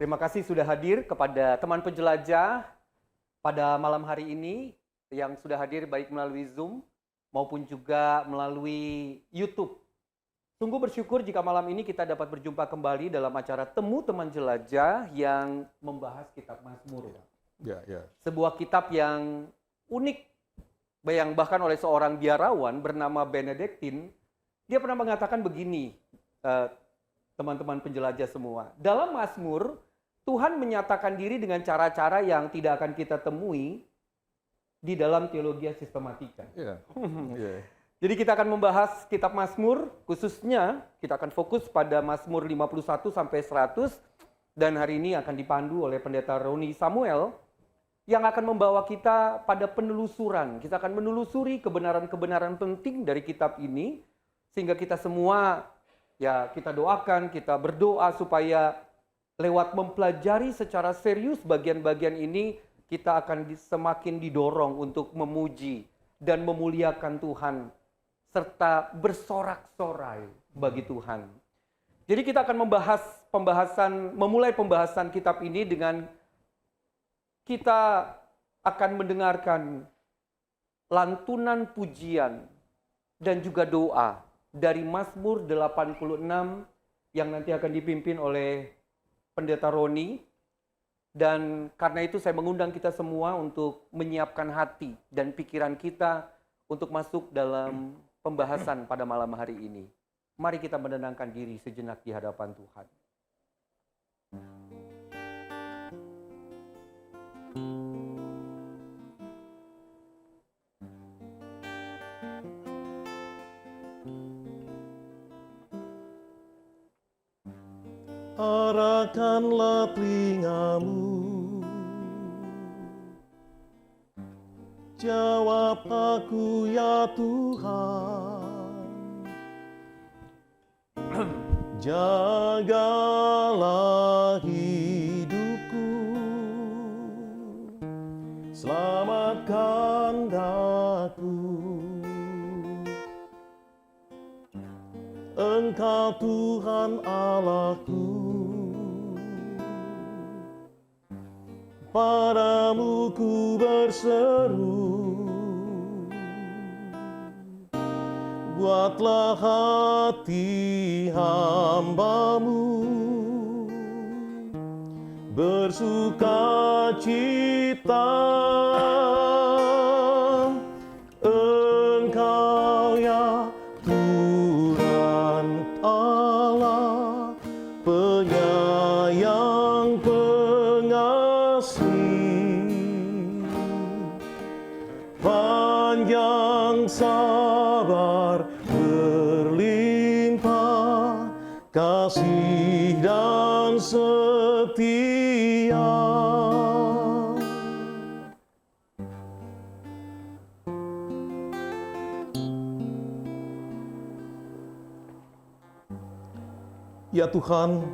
Terima kasih sudah hadir kepada teman penjelajah pada malam hari ini yang sudah hadir baik melalui Zoom maupun juga melalui YouTube. Sungguh bersyukur jika malam ini kita dapat berjumpa kembali dalam acara Temu Teman Jelajah yang membahas kitab Mazmur. Sebuah kitab yang unik, yang bahkan oleh seorang biarawan bernama Benedictine, dia pernah mengatakan begini, teman-teman penjelajah semua. Dalam Mazmur, Tuhan menyatakan diri dengan cara-cara yang tidak akan kita temui di dalam teologi sistematika. Jadi kita akan membahas kitab Mazmur, khususnya kita akan fokus pada Mazmur 51 sampai 100, dan hari ini akan dipandu oleh Pendeta Roni Samuel yang akan membawa kita pada penelusuran. Kita akan menelusuri kebenaran-kebenaran penting dari kitab ini, sehingga kita semua, ya kita doakan, kita berdoa supaya lewat mempelajari secara serius bagian-bagian ini, kita akan semakin didorong untuk memuji dan memuliakan Tuhan, serta bersorak-sorai bagi Tuhan. Jadi kita akan memulai pembahasan kitab ini dengan kita akan mendengarkan lantunan pujian dan juga doa dari Mazmur 86 yang nanti akan dipimpin oleh Pendeta Roni. Dan karena itu saya mengundang kita semua untuk menyiapkan hati dan pikiran kita untuk masuk dalam pembahasan pada malam hari ini. Mari kita menenangkan diri sejenak di hadapan Tuhan. Arahkanlah telingamu, jawab aku ya Tuhan. Jagalah hidupku, selamatkan daku. Engkau Tuhan Allahku, padamu ku berseru. Buatlah hati hamba-Mu bersuka cita. Engkau ya Tuhan Allah, penyayang pengasih, panjang sabar berlimpah, kasih dan setia. Ya Tuhan,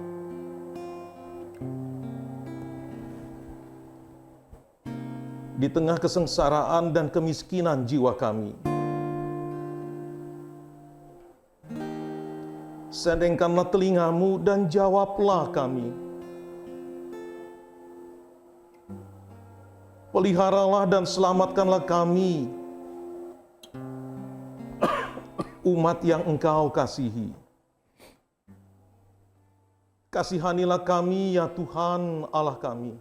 di tengah kesengsaraan dan kemiskinan jiwa kami, sendengkanlah telinga-Mu dan jawablah kami. Peliharalah dan selamatkanlah kami, umat yang Engkau kasihi. Kasihanilah kami ya Tuhan Allah kami,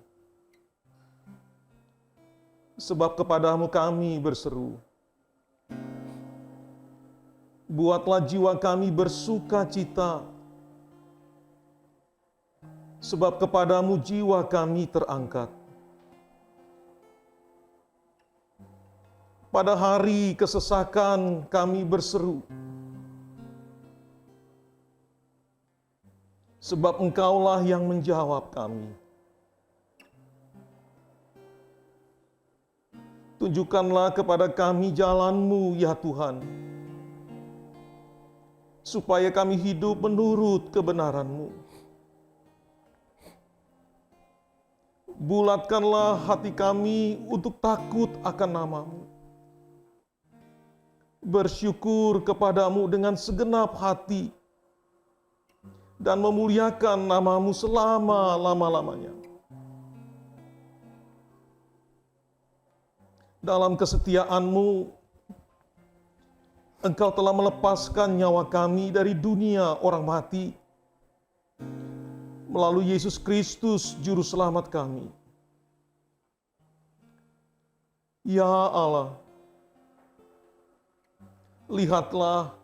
sebab kepadamu kami berseru. Buatlah jiwa kami bersuka cita, sebab kepadamu jiwa kami terangkat. Pada hari kesesakan kami berseru, sebab Engkaulah yang menjawab kami. Tunjukkanlah kepada kami jalan-Mu ya Tuhan, supaya kami hidup menurut kebenaran-Mu. Bulatkanlah hati kami untuk takut akan nama-Mu. Bersyukur kepadamu dengan segenap hati, dan memuliakan nama-Mu selama-lama-lamanya. Dalam kesetiaan-Mu, Engkau telah melepaskan nyawa kami dari dunia orang mati melalui Yesus Kristus, Juru Selamat kami. Ya Allah, lihatlah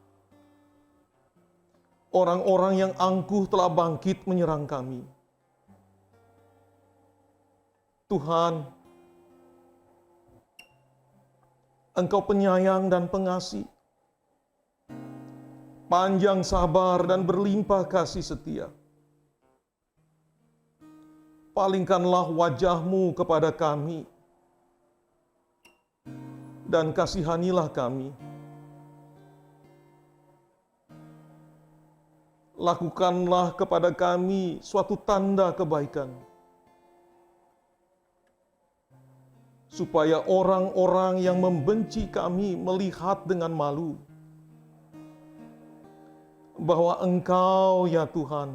orang-orang yang angkuh telah bangkit menyerang kami. Tuhan, Engkau penyayang dan pengasih, panjang sabar dan berlimpah kasih setia. Palingkanlah wajah-Mu kepada kami, dan kasihanilah kami. Lakukanlah kepada kami suatu tanda kebaikan, supaya orang-orang yang membenci kami melihat dengan malu bahwa Engkau, ya Tuhan,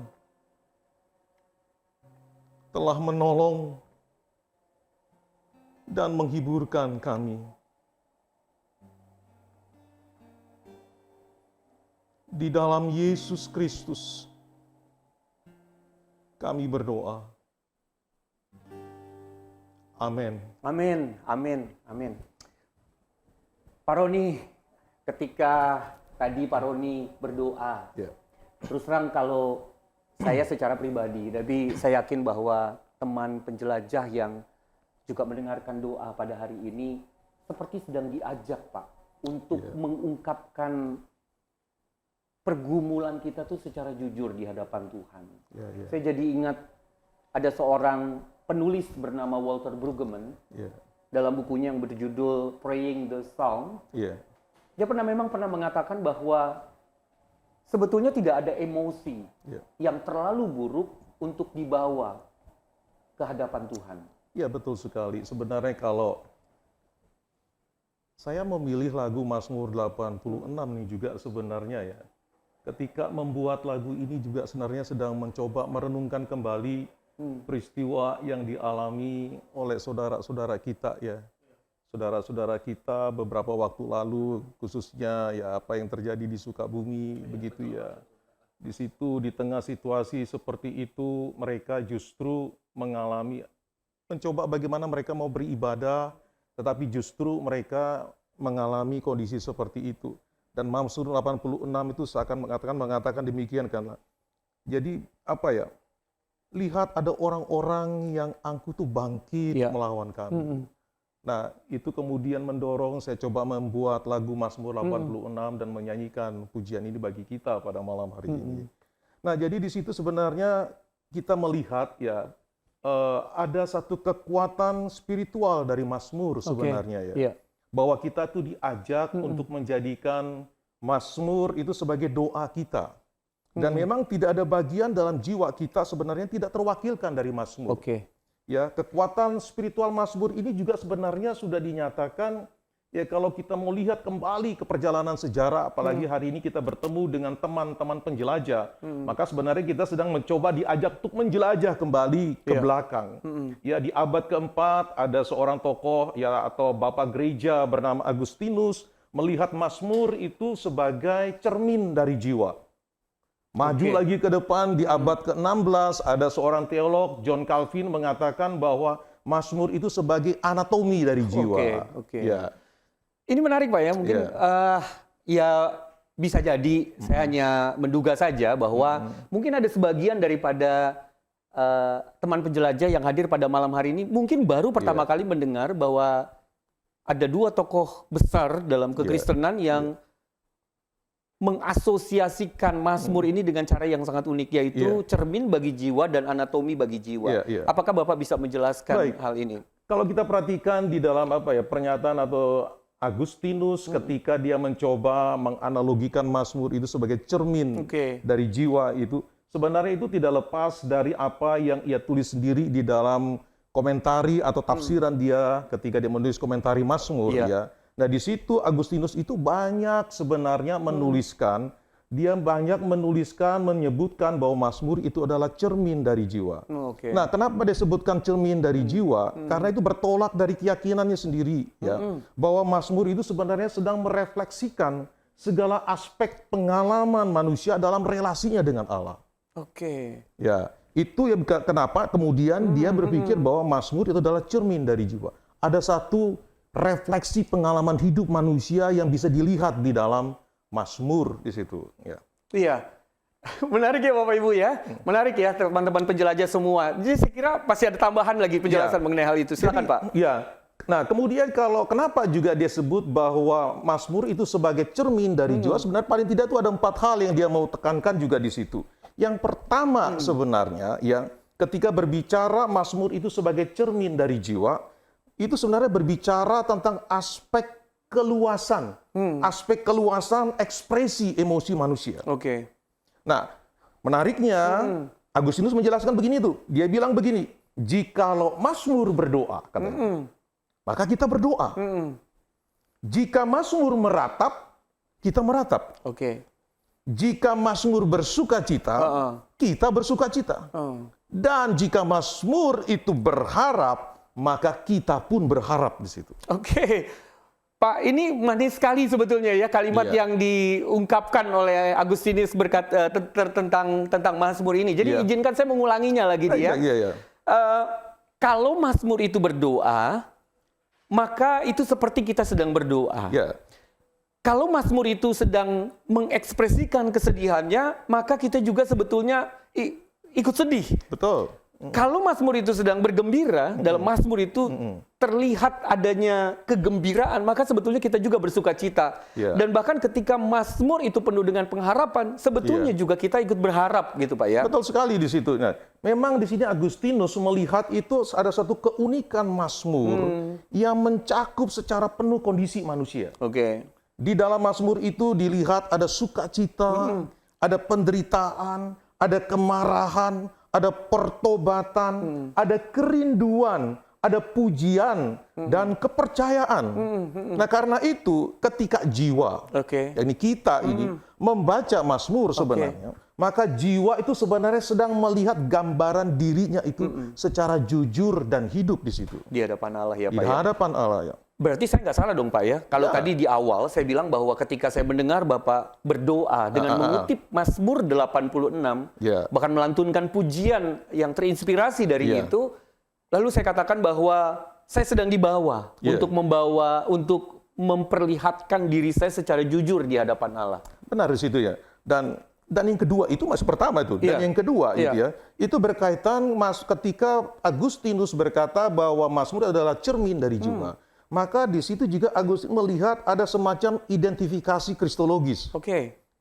telah menolong dan menghiburkan kami. Di dalam Yesus Kristus, kami berdoa. Amin. Amin, amin, amin. Pak Roni, ketika tadi Pak Roni berdoa, terus terang kalau saya secara pribadi, tapi saya yakin bahwa teman penjelajah yang juga mendengarkan doa pada hari ini, seperti sedang diajak Pak, untuk mengungkapkan pergumulan kita tuh secara jujur di hadapan Tuhan. Saya jadi ingat ada seorang penulis bernama Walter Brueggemann dalam bukunya yang berjudul Praying the Psalm. Dia memang pernah mengatakan bahwa sebetulnya tidak ada emosi yang terlalu buruk untuk dibawa ke hadapan Tuhan. Ya, betul sekali. Sebenarnya kalau saya memilih lagu Mazmur 86 nih juga sebenarnya ya, ketika membuat lagu ini juga sebenarnya sedang mencoba merenungkan kembali peristiwa yang dialami oleh saudara-saudara kita ya. Saudara-saudara kita beberapa waktu lalu, khususnya ya apa yang terjadi di Sukabumi begitu ya. Di situ di tengah situasi seperti itu mereka justru mencoba bagaimana mereka mau beribadah, tetapi justru mereka mengalami kondisi seperti itu. Dan Mazmur 86 itu seakan mengatakan demikian karena jadi apa ya? Lihat ada orang-orang yang angkuh tuh bangkit melawan kami. Nah, itu kemudian mendorong saya coba membuat lagu Mazmur 86 dan menyanyikan pujian ini bagi kita pada malam hari ini. Nah, jadi di situ sebenarnya kita melihat ya ada satu kekuatan spiritual dari Mazmur sebenarnya ya. Bahwa kita tuh diajak untuk menjadikan Mazmur itu sebagai doa kita. Dan memang tidak ada bagian dalam jiwa kita sebenarnya tidak terwakilkan dari Mazmur. Ya, kekuatan spiritual Mazmur ini juga sebenarnya sudah dinyatakan ya kalau kita mau lihat kembali ke perjalanan sejarah, apalagi hari ini kita bertemu dengan teman-teman penjelajah, maka sebenarnya kita sedang mencoba diajak untuk menjelajah kembali ke belakang. Ya, di abad keempat ada seorang tokoh ya atau bapak gereja bernama Agustinus melihat Mazmur itu sebagai cermin dari jiwa. Maju lagi ke depan di abad ke-16 ada seorang teolog John Calvin mengatakan bahwa Mazmur itu sebagai anatomi dari jiwa. Ya. Ini menarik Pak ya, mungkin ya bisa jadi saya hanya menduga saja bahwa mungkin ada sebagian daripada teman penjelajah yang hadir pada malam hari ini mungkin baru pertama kali mendengar bahwa ada dua tokoh besar dalam kekristenan yang mengasosiasikan Mazmur ini dengan cara yang sangat unik, yaitu cermin bagi jiwa dan anatomi bagi jiwa. Apakah Bapak bisa menjelaskan hal ini? Kalau kita perhatikan di dalam pernyataan atau Agustinus ketika dia mencoba menganalogikan Mazmur itu sebagai cermin dari jiwa itu, sebenarnya itu tidak lepas dari apa yang ia tulis sendiri di dalam komentari atau tafsiran dia ketika dia menulis komentari Mazmur ya. Nah, di situ Agustinus itu banyak sebenarnya menuliskan dia banyak menyebutkan bahwa Mazmur itu adalah cermin dari jiwa. Oke. Nah, kenapa disebutkan cermin dari jiwa? Karena itu bertolak dari keyakinannya sendiri, ya, bahwa Mazmur itu sebenarnya sedang merefleksikan segala aspek pengalaman manusia dalam relasinya dengan Allah. Oke. Ya, itu ya kenapa kemudian dia berpikir bahwa Mazmur itu adalah cermin dari jiwa. Ada satu refleksi pengalaman hidup manusia yang bisa dilihat di dalam Mazmur di situ. Ya. Iya. Menarik ya Bapak Ibu ya. Menarik ya teman-teman penjelajah semua. Jadi saya kira pasti ada tambahan lagi penjelasan mengenai hal itu. Silakan Pak. Ya. Nah, kemudian kenapa juga dia sebut bahwa Mazmur itu sebagai cermin dari jiwa, sebenarnya paling tidak itu ada 4 hal yang dia mau tekankan juga di situ. Yang pertama sebenarnya, ya, ketika berbicara Mazmur itu sebagai cermin dari jiwa, itu sebenarnya berbicara tentang aspek keluasan, aspek keluasan ekspresi emosi manusia. Oke. Nah, menariknya, Agustinus menjelaskan begini tuh. Dia bilang begini, jikalau Mazmur berdoa, katanya, maka kita berdoa. Jika Mazmur meratap, kita meratap. Oke. Jika Mazmur bersukacita, kita bersukacita. Dan jika Mazmur itu berharap, maka kita pun berharap di situ. Oke. Pak, ini manis sekali sebetulnya ya kalimat yang diungkapkan oleh Agustinus tentang Mazmur ini. Jadi izinkan saya mengulanginya lagi ya. Kalau Mazmur itu berdoa, maka itu seperti kita sedang berdoa. Kalau Mazmur itu sedang mengekspresikan kesedihannya, maka kita juga sebetulnya ikut sedih. Betul. Kalau Mazmur itu sedang bergembira, dalam Mazmur itu terlihat adanya kegembiraan, maka sebetulnya kita juga bersuka cita. Dan bahkan ketika Mazmur itu penuh dengan pengharapan, sebetulnya juga kita ikut berharap gitu Pak ya. Betul sekali di situ. Nah, memang di sini Agustinus melihat itu ada satu keunikan Mazmur yang mencakup secara penuh kondisi manusia. Oke. Di dalam Mazmur itu dilihat ada sukacita, ada penderitaan, ada kemarahan, ada pertobatan, ada kerinduan, ada pujian, dan kepercayaan. Nah, karena itu ketika jiwa, yakni kita ini, membaca Mazmur sebenarnya, maka jiwa itu sebenarnya sedang melihat gambaran dirinya itu secara jujur dan hidup di situ. Di hadapan Allah ya Pak Di hadapan Allah ya. Berarti saya nggak salah dong Pak ya. Kalau tadi di awal saya bilang bahwa ketika saya mendengar Bapak berdoa dengan mengutip Mazmur 86, bahkan melantunkan pujian yang terinspirasi dari itu, lalu saya katakan bahwa saya sedang dibawa untuk memperlihatkan diri saya secara jujur di hadapan Allah. Benar di situ ya. Dan yang kedua itu masih pertama itu. Dan yang kedua itu berkaitan ketika Agustinus berkata bahwa Mazmur adalah cermin dari jiwa. Maka di situ juga Agustinus melihat ada semacam identifikasi kristologis.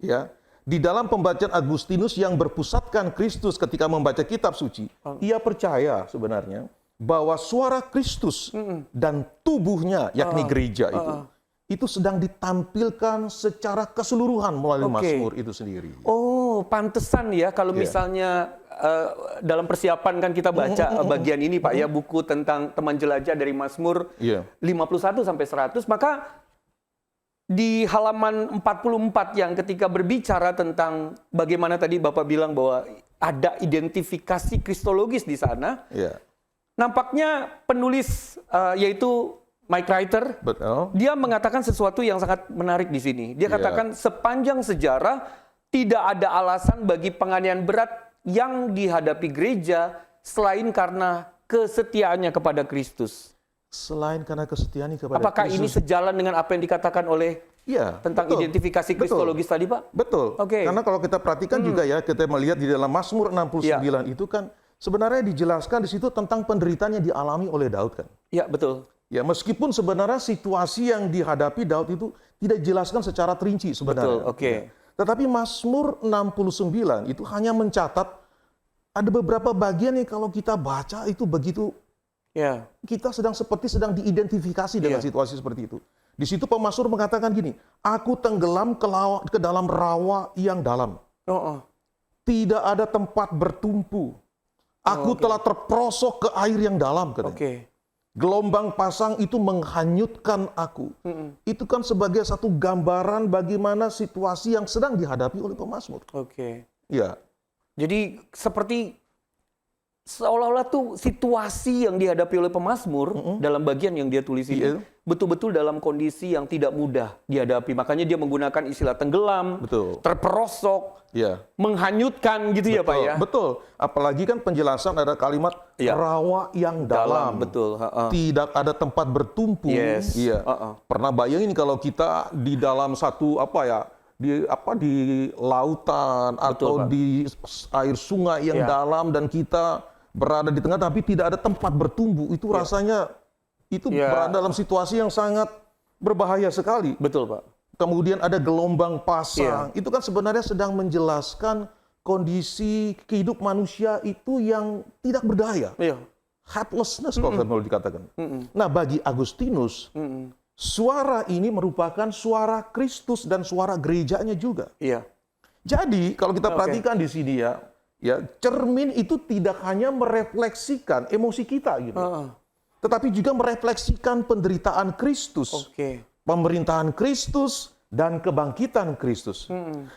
Ya, di dalam pembacaan Agustinus yang berpusatkan Kristus ketika membaca kitab suci, ia percaya sebenarnya bahwa suara Kristus dan tubuhnya, yakni gereja itu sedang ditampilkan secara keseluruhan melalui Mazmur itu sendiri. Oh, pantesan ya kalau misalnya dalam persiapan kan kita baca bagian ini Pak ya, buku tentang teman jelajah dari Mazmur 51 sampai 100, maka di halaman 44 yang ketika berbicara tentang bagaimana tadi Bapak bilang bahwa ada identifikasi kristologis di sana, nampaknya penulis yaitu Mike Writer, dia mengatakan sesuatu yang sangat menarik di sini. Dia katakan sepanjang sejarah tidak ada alasan bagi penganiayaan berat yang dihadapi gereja selain karena kesetiaannya kepada Kristus. Selain karena kesetiaannya kepada Apakah Kristus. ini sejalan dengan apa yang dikatakan oleh tentang identifikasi kristologis tadi Pak? Betul. Karena kalau kita perhatikan juga ya, kita melihat di dalam Mazmur 69 itu kan sebenarnya dijelaskan di situ tentang penderitaan yang dialami oleh Daud kan. Iya, betul. Ya, meskipun sebenarnya situasi yang dihadapi Daud itu tidak dijelaskan secara terinci sebenarnya. Betul, Tetapi Mazmur 69 itu hanya mencatat ada beberapa bagian yang kalau kita baca itu begitu kita sedang diidentifikasi dengan situasi seperti itu. Di situ pemazmur mengatakan gini, aku tenggelam ke dalam rawa yang dalam. Tidak ada tempat bertumpu. Aku telah terperosok ke air yang dalam. gelombang pasang itu menghanyutkan aku. Itu kan sebagai satu gambaran bagaimana situasi yang sedang dihadapi oleh pemazmur. Oke. Ya, Jadi seperti seolah-olah tuh situasi yang dihadapi oleh pemazmur dalam bagian yang dia tulis ini Iya. betul-betul dalam kondisi yang tidak mudah dihadapi. Makanya dia menggunakan istilah tenggelam, betul. terperosok, Ya. menghanyutkan gitu ya Pak ya. Betul. Apalagi kan penjelasan ada kalimat Iya. rawa yang dalam. Betul. Tidak ada tempat bertumpu. Yes. Iya. Pernah bayangin kalau kita di dalam satu di lautan atau Pak. di air sungai yang Iya. dalam dan kita berada di tengah tapi tidak ada tempat bertumbuh, itu rasanya itu Iya. berada dalam situasi yang sangat berbahaya sekali. Betul Pak. Kemudian ada gelombang pasang. Itu kan sebenarnya sedang menjelaskan kondisi kehidup manusia itu yang tidak berdaya. Iya. Helplessness kalau mau dikatakan. Nah, bagi Agustinus, suara ini merupakan suara Kristus dan suara gerejanya juga. Iya. Jadi, kalau kita perhatikan di sini ya, cermin itu tidak hanya merefleksikan emosi kita gitu. Tetapi juga merefleksikan penderitaan Kristus. Oke. Pemerintahan Kristus dan kebangkitan Kristus.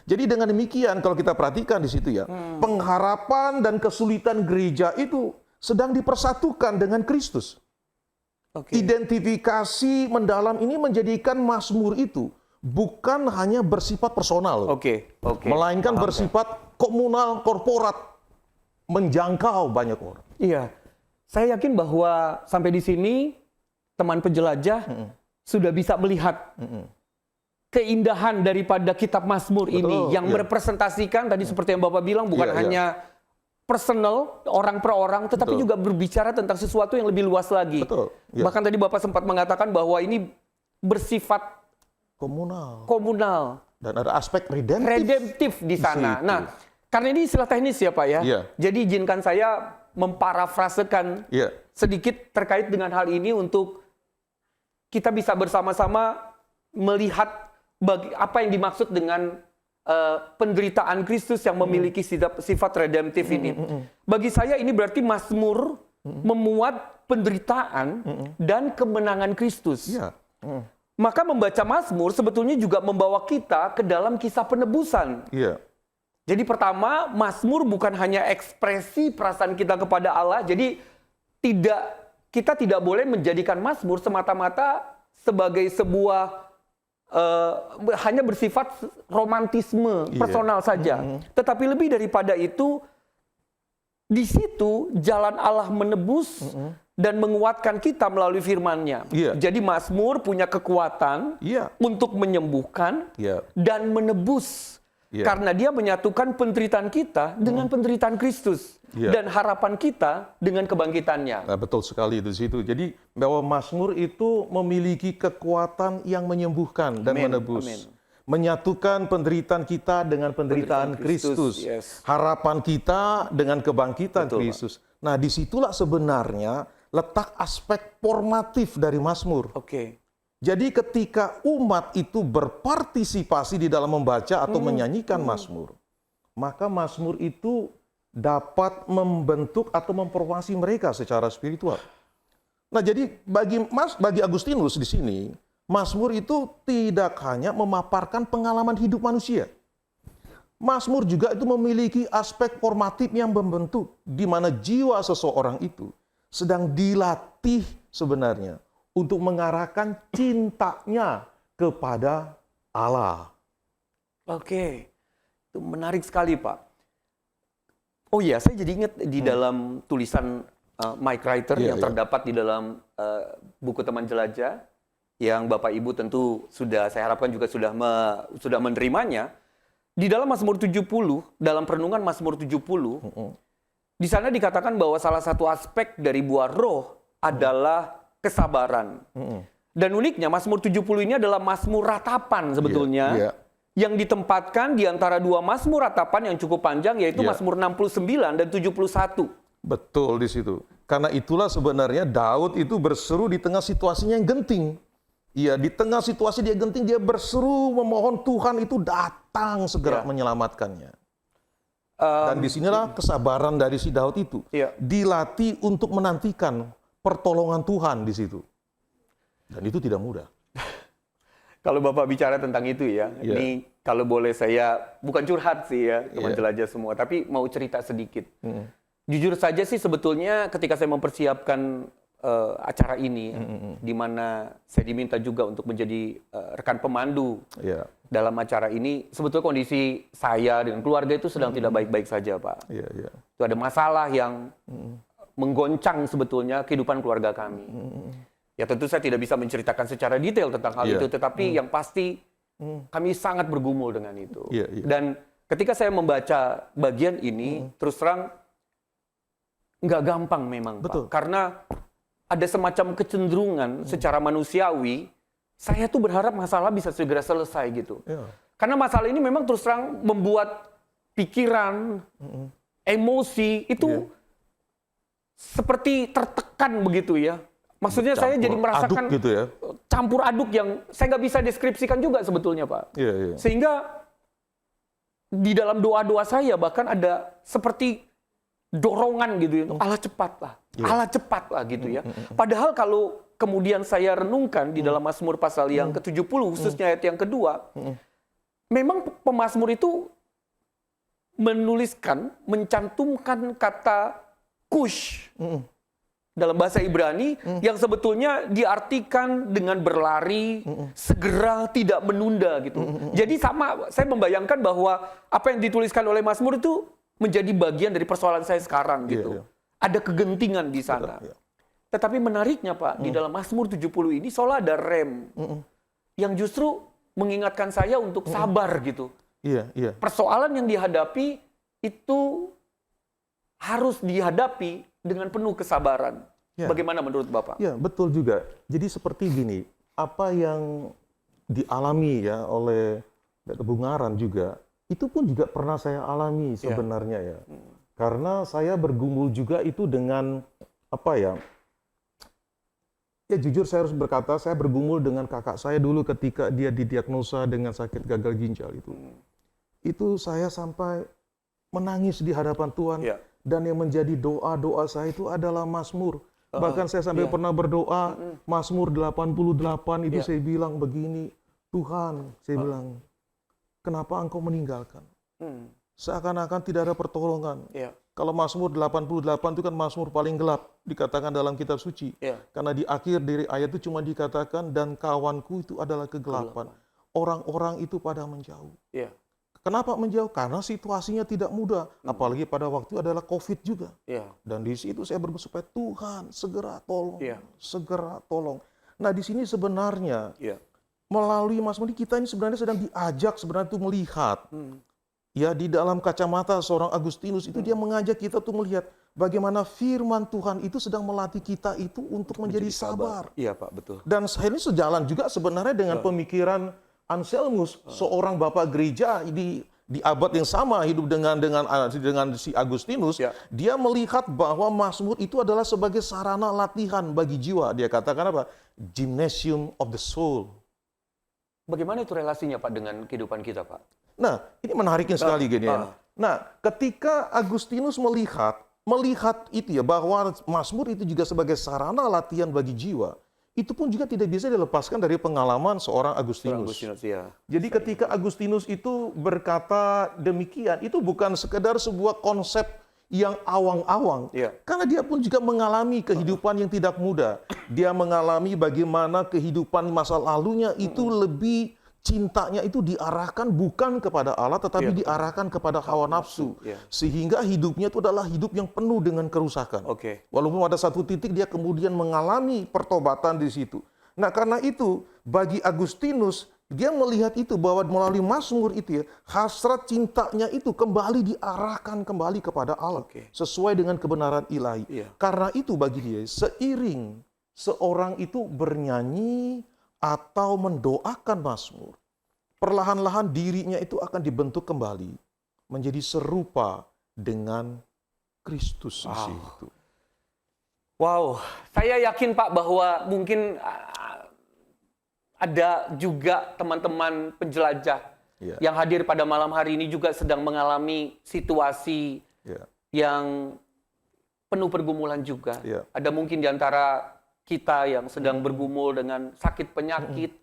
Jadi dengan demikian kalau kita perhatikan di situ ya, pengharapan dan kesulitan gereja itu sedang dipersatukan dengan Kristus. Oke. Identifikasi mendalam ini menjadikan Mazmur itu bukan hanya bersifat personal, Oke. melainkan bersifat komunal, korporat, menjangkau banyak orang. Iya. Saya yakin bahwa sampai di sini teman penjelajah sudah bisa melihat keindahan daripada kitab Mazmur ini yang merepresentasikan tadi seperti yang Bapak bilang bukan hanya personal orang per orang tetapi juga berbicara tentang sesuatu yang lebih luas lagi. Betul. Bahkan tadi Bapak sempat mengatakan bahwa ini bersifat komunal Dan ada aspek redemptif di sana. situ. Nah, karena ini istilah teknis ya Pak ya. Iya. Jadi izinkan saya memparafrasekan Iya. sedikit terkait dengan hal ini untuk kita bisa bersama-sama melihat apa yang dimaksud dengan penderitaan Kristus yang memiliki sifat redemptif ini. Bagi saya ini berarti Mazmur memuat penderitaan dan kemenangan Kristus. Iya. Maka membaca Mazmur sebetulnya juga membawa kita ke dalam kisah penebusan. Iya. Jadi pertama, Mazmur bukan hanya ekspresi perasaan kita kepada Allah. Jadi kita tidak boleh menjadikan Mazmur semata-mata sebagai sebuah hanya bersifat romantisme personal saja. Tetapi lebih daripada itu, di situ jalan Allah menebus dan menguatkan kita melalui firman-Nya. Iya. Jadi Mazmur punya kekuatan untuk menyembuhkan dan menebus. Karena dia menyatukan penderitaan kita dengan penderitaan Kristus. Dan harapan kita dengan kebangkitannya. Nah, betul sekali di situ. Jadi bahwa Mazmur itu memiliki kekuatan yang menyembuhkan dan menebus. Menyatukan penderitaan kita dengan penderitaan Kristus. Harapan kita dengan kebangkitan Kristus. Nah, disitulah sebenarnya letak aspek formatif dari Mazmur. Jadi ketika umat itu berpartisipasi di dalam membaca atau menyanyikan Mazmur, maka Mazmur itu dapat membentuk atau memformasi mereka secara spiritual. Nah, jadi bagi Agustinus di sini, Mazmur itu tidak hanya memaparkan pengalaman hidup manusia. Mazmur juga itu memiliki aspek formatif yang membentuk di mana jiwa seseorang itu sedang dilatih sebenarnya untuk mengarahkan cintanya kepada Allah. Oke, itu menarik sekali Pak. Oh iya, saya jadi ingat di dalam tulisan Mike Writer yang terdapat di dalam buku Teman Jelajah, yang Bapak Ibu tentu saya harapkan juga sudah menerimanya. Di dalam Mazmur 70, dalam perenungan Mazmur 70, di sana dikatakan bahwa salah satu aspek dari buah roh adalah kesabaran. Dan uniknya Mazmur 70 ini adalah Mazmur ratapan sebetulnya. Yang ditempatkan di antara dua Mazmur ratapan yang cukup panjang, yaitu Mazmur 69 dan 71. Betul di situ. Karena itulah sebenarnya Daud itu berseru di tengah situasinya yang genting. Iya, di tengah situasi dia genting, dia berseru memohon Tuhan itu datang segera menyelamatkannya. Dan disinilah kesabaran dari si Daud itu. Dilatih untuk menantikan pertolongan Tuhan di situ. Dan itu tidak mudah. Kalau Bapak bicara tentang itu ya, Iya. ini kalau boleh saya, bukan curhat sih ya, teman Iya. jelajah semua, tapi mau cerita sedikit. Jujur saja sih sebetulnya ketika saya mempersiapkan acara ini, di mana saya diminta juga untuk menjadi rekan pemandu Iya. dalam acara ini, sebetulnya kondisi saya dengan keluarga itu sedang tidak baik-baik saja, Pak. Iya, iya. Itu ada masalah yang menggoncang sebetulnya kehidupan keluarga kami. Ya tentu saya tidak bisa menceritakan secara detail tentang hal Iya. itu, tetapi yang pasti kami sangat bergumul dengan itu. Iya, iya. Dan ketika saya membaca bagian ini, terus terang nggak gampang memang, Betul. Pak. Karena ada semacam kecenderungan secara manusiawi, saya tuh berharap masalah bisa segera selesai gitu. Iya. Karena masalah ini memang terus terang membuat pikiran, emosi itu seperti tertekan begitu ya. Maksudnya saya jadi Campur merasakan aduk gitu ya. campur aduk yang saya nggak bisa deskripsikan juga sebetulnya, Pak. Iya, iya. Sehingga di dalam doa-doa saya bahkan ada seperti dorongan gitu ya, Allah cepatlah, Allah cepatlah gitu ya. Padahal kalau kemudian saya renungkan di dalam Mazmur pasal yang ke-70 khususnya ayat yang kedua, memang pemazmur itu menuliskan, mencantumkan kata kush dalam bahasa Ibrani yang sebetulnya diartikan dengan berlari, segera, tidak menunda gitu. Jadi sama, saya membayangkan bahwa apa yang dituliskan oleh Mazmur itu menjadi bagian dari persoalan saya sekarang gitu. Iya. Ada kegentingan di sana. Iya. Tetapi menariknya Pak, di dalam Mazmur 70 ini seolah ada rem yang justru mengingatkan saya untuk sabar gitu. Iya, iya. Persoalan yang dihadapi itu harus dihadapi dengan penuh kesabaran. Ya. Bagaimana menurut Bapak? Ya, betul juga. Jadi seperti gini, apa yang dialami ya oleh Bung Aran juga, itu pun juga pernah saya alami sebenarnya ya. Karena saya bergumul juga itu dengan apa ya? Ya jujur saya harus berkata, saya bergumul dengan kakak saya dulu ketika dia didiagnosa dengan sakit gagal ginjal itu. Itu saya sampai menangis di hadapan Tuhan. Ya. Dan yang menjadi doa-doa saya itu adalah Mazmur. Bahkan saya sampai pernah berdoa, Mazmur 88 itu saya bilang begini, Tuhan, saya bilang, kenapa engkau meninggalkan? Seakan-akan tidak ada pertolongan. Ya. Kalau Mazmur 88 itu kan Mazmur paling gelap, dikatakan dalam kitab suci. Ya. Karena di akhir dari ayat itu cuma dikatakan, dan kawanku itu adalah kegelapan. Orang-orang itu pada menjauh. Ya. Kenapa menjauh? Karena situasinya tidak mudah. Apalagi pada waktu adalah COVID juga. Ya. Dan di situ saya berdoa, Tuhan segera tolong, Iya. segera tolong. Nah di sini sebenarnya Ya. melalui Mazmur kita ini sebenarnya sedang diajak sebenarnya itu melihat. Ya di dalam kacamata seorang Agustinus itu dia mengajak kita tuh melihat bagaimana firman Tuhan itu sedang melatih kita itu untuk menjadi sabar. Iya Pak, betul. Dan ini sejalan juga sebenarnya dengan pemikiran Anselmus, seorang bapak gereja di abad yang sama hidup dengan si Agustinus. Ya. Dia melihat bahwa Mazmur itu adalah sebagai sarana latihan bagi jiwa. Dia katakan apa? Gymnasium of the soul. Bagaimana itu relasinya Pak dengan kehidupan kita Pak? Nah, ini menariknya sekali gini ya. Nah, ketika Agustinus melihat itu ya bahwa Mazmur itu juga sebagai sarana latihan bagi jiwa, itu pun juga tidak bisa dilepaskan dari pengalaman seorang Agustinus. Ya. Jadi ketika Agustinus itu berkata demikian, itu bukan sekedar sebuah konsep yang awang-awang. Iya. Karena dia pun juga mengalami kehidupan yang tidak mudah. Dia mengalami bagaimana kehidupan masa lalunya itu lebih cintanya itu diarahkan bukan kepada Allah, tetapi diarahkan kepada hawa nafsu. Iya. Sehingga hidupnya itu adalah hidup yang penuh dengan kerusakan. Oke. Walaupun pada satu titik dia kemudian mengalami pertobatan di situ. Nah karena itu bagi Agustinus, dia melihat itu bahwa melalui Mazmur itu ya, hasrat cintanya itu kembali diarahkan kembali kepada Allah. Oke. Sesuai dengan kebenaran ilahi. Iya. Karena itu bagi dia, seiring seorang itu bernyanyi atau mendoakan Mazmur, perlahan-lahan dirinya itu akan dibentuk kembali menjadi serupa dengan Kristus di situ. Wow, saya yakin Pak bahwa mungkin ada juga teman-teman penjelajah Ya. yang hadir pada malam hari ini juga sedang mengalami situasi Ya. yang penuh pergumulan juga. Iya. Ada mungkin di antara kita yang sedang bergumul dengan sakit penyakit,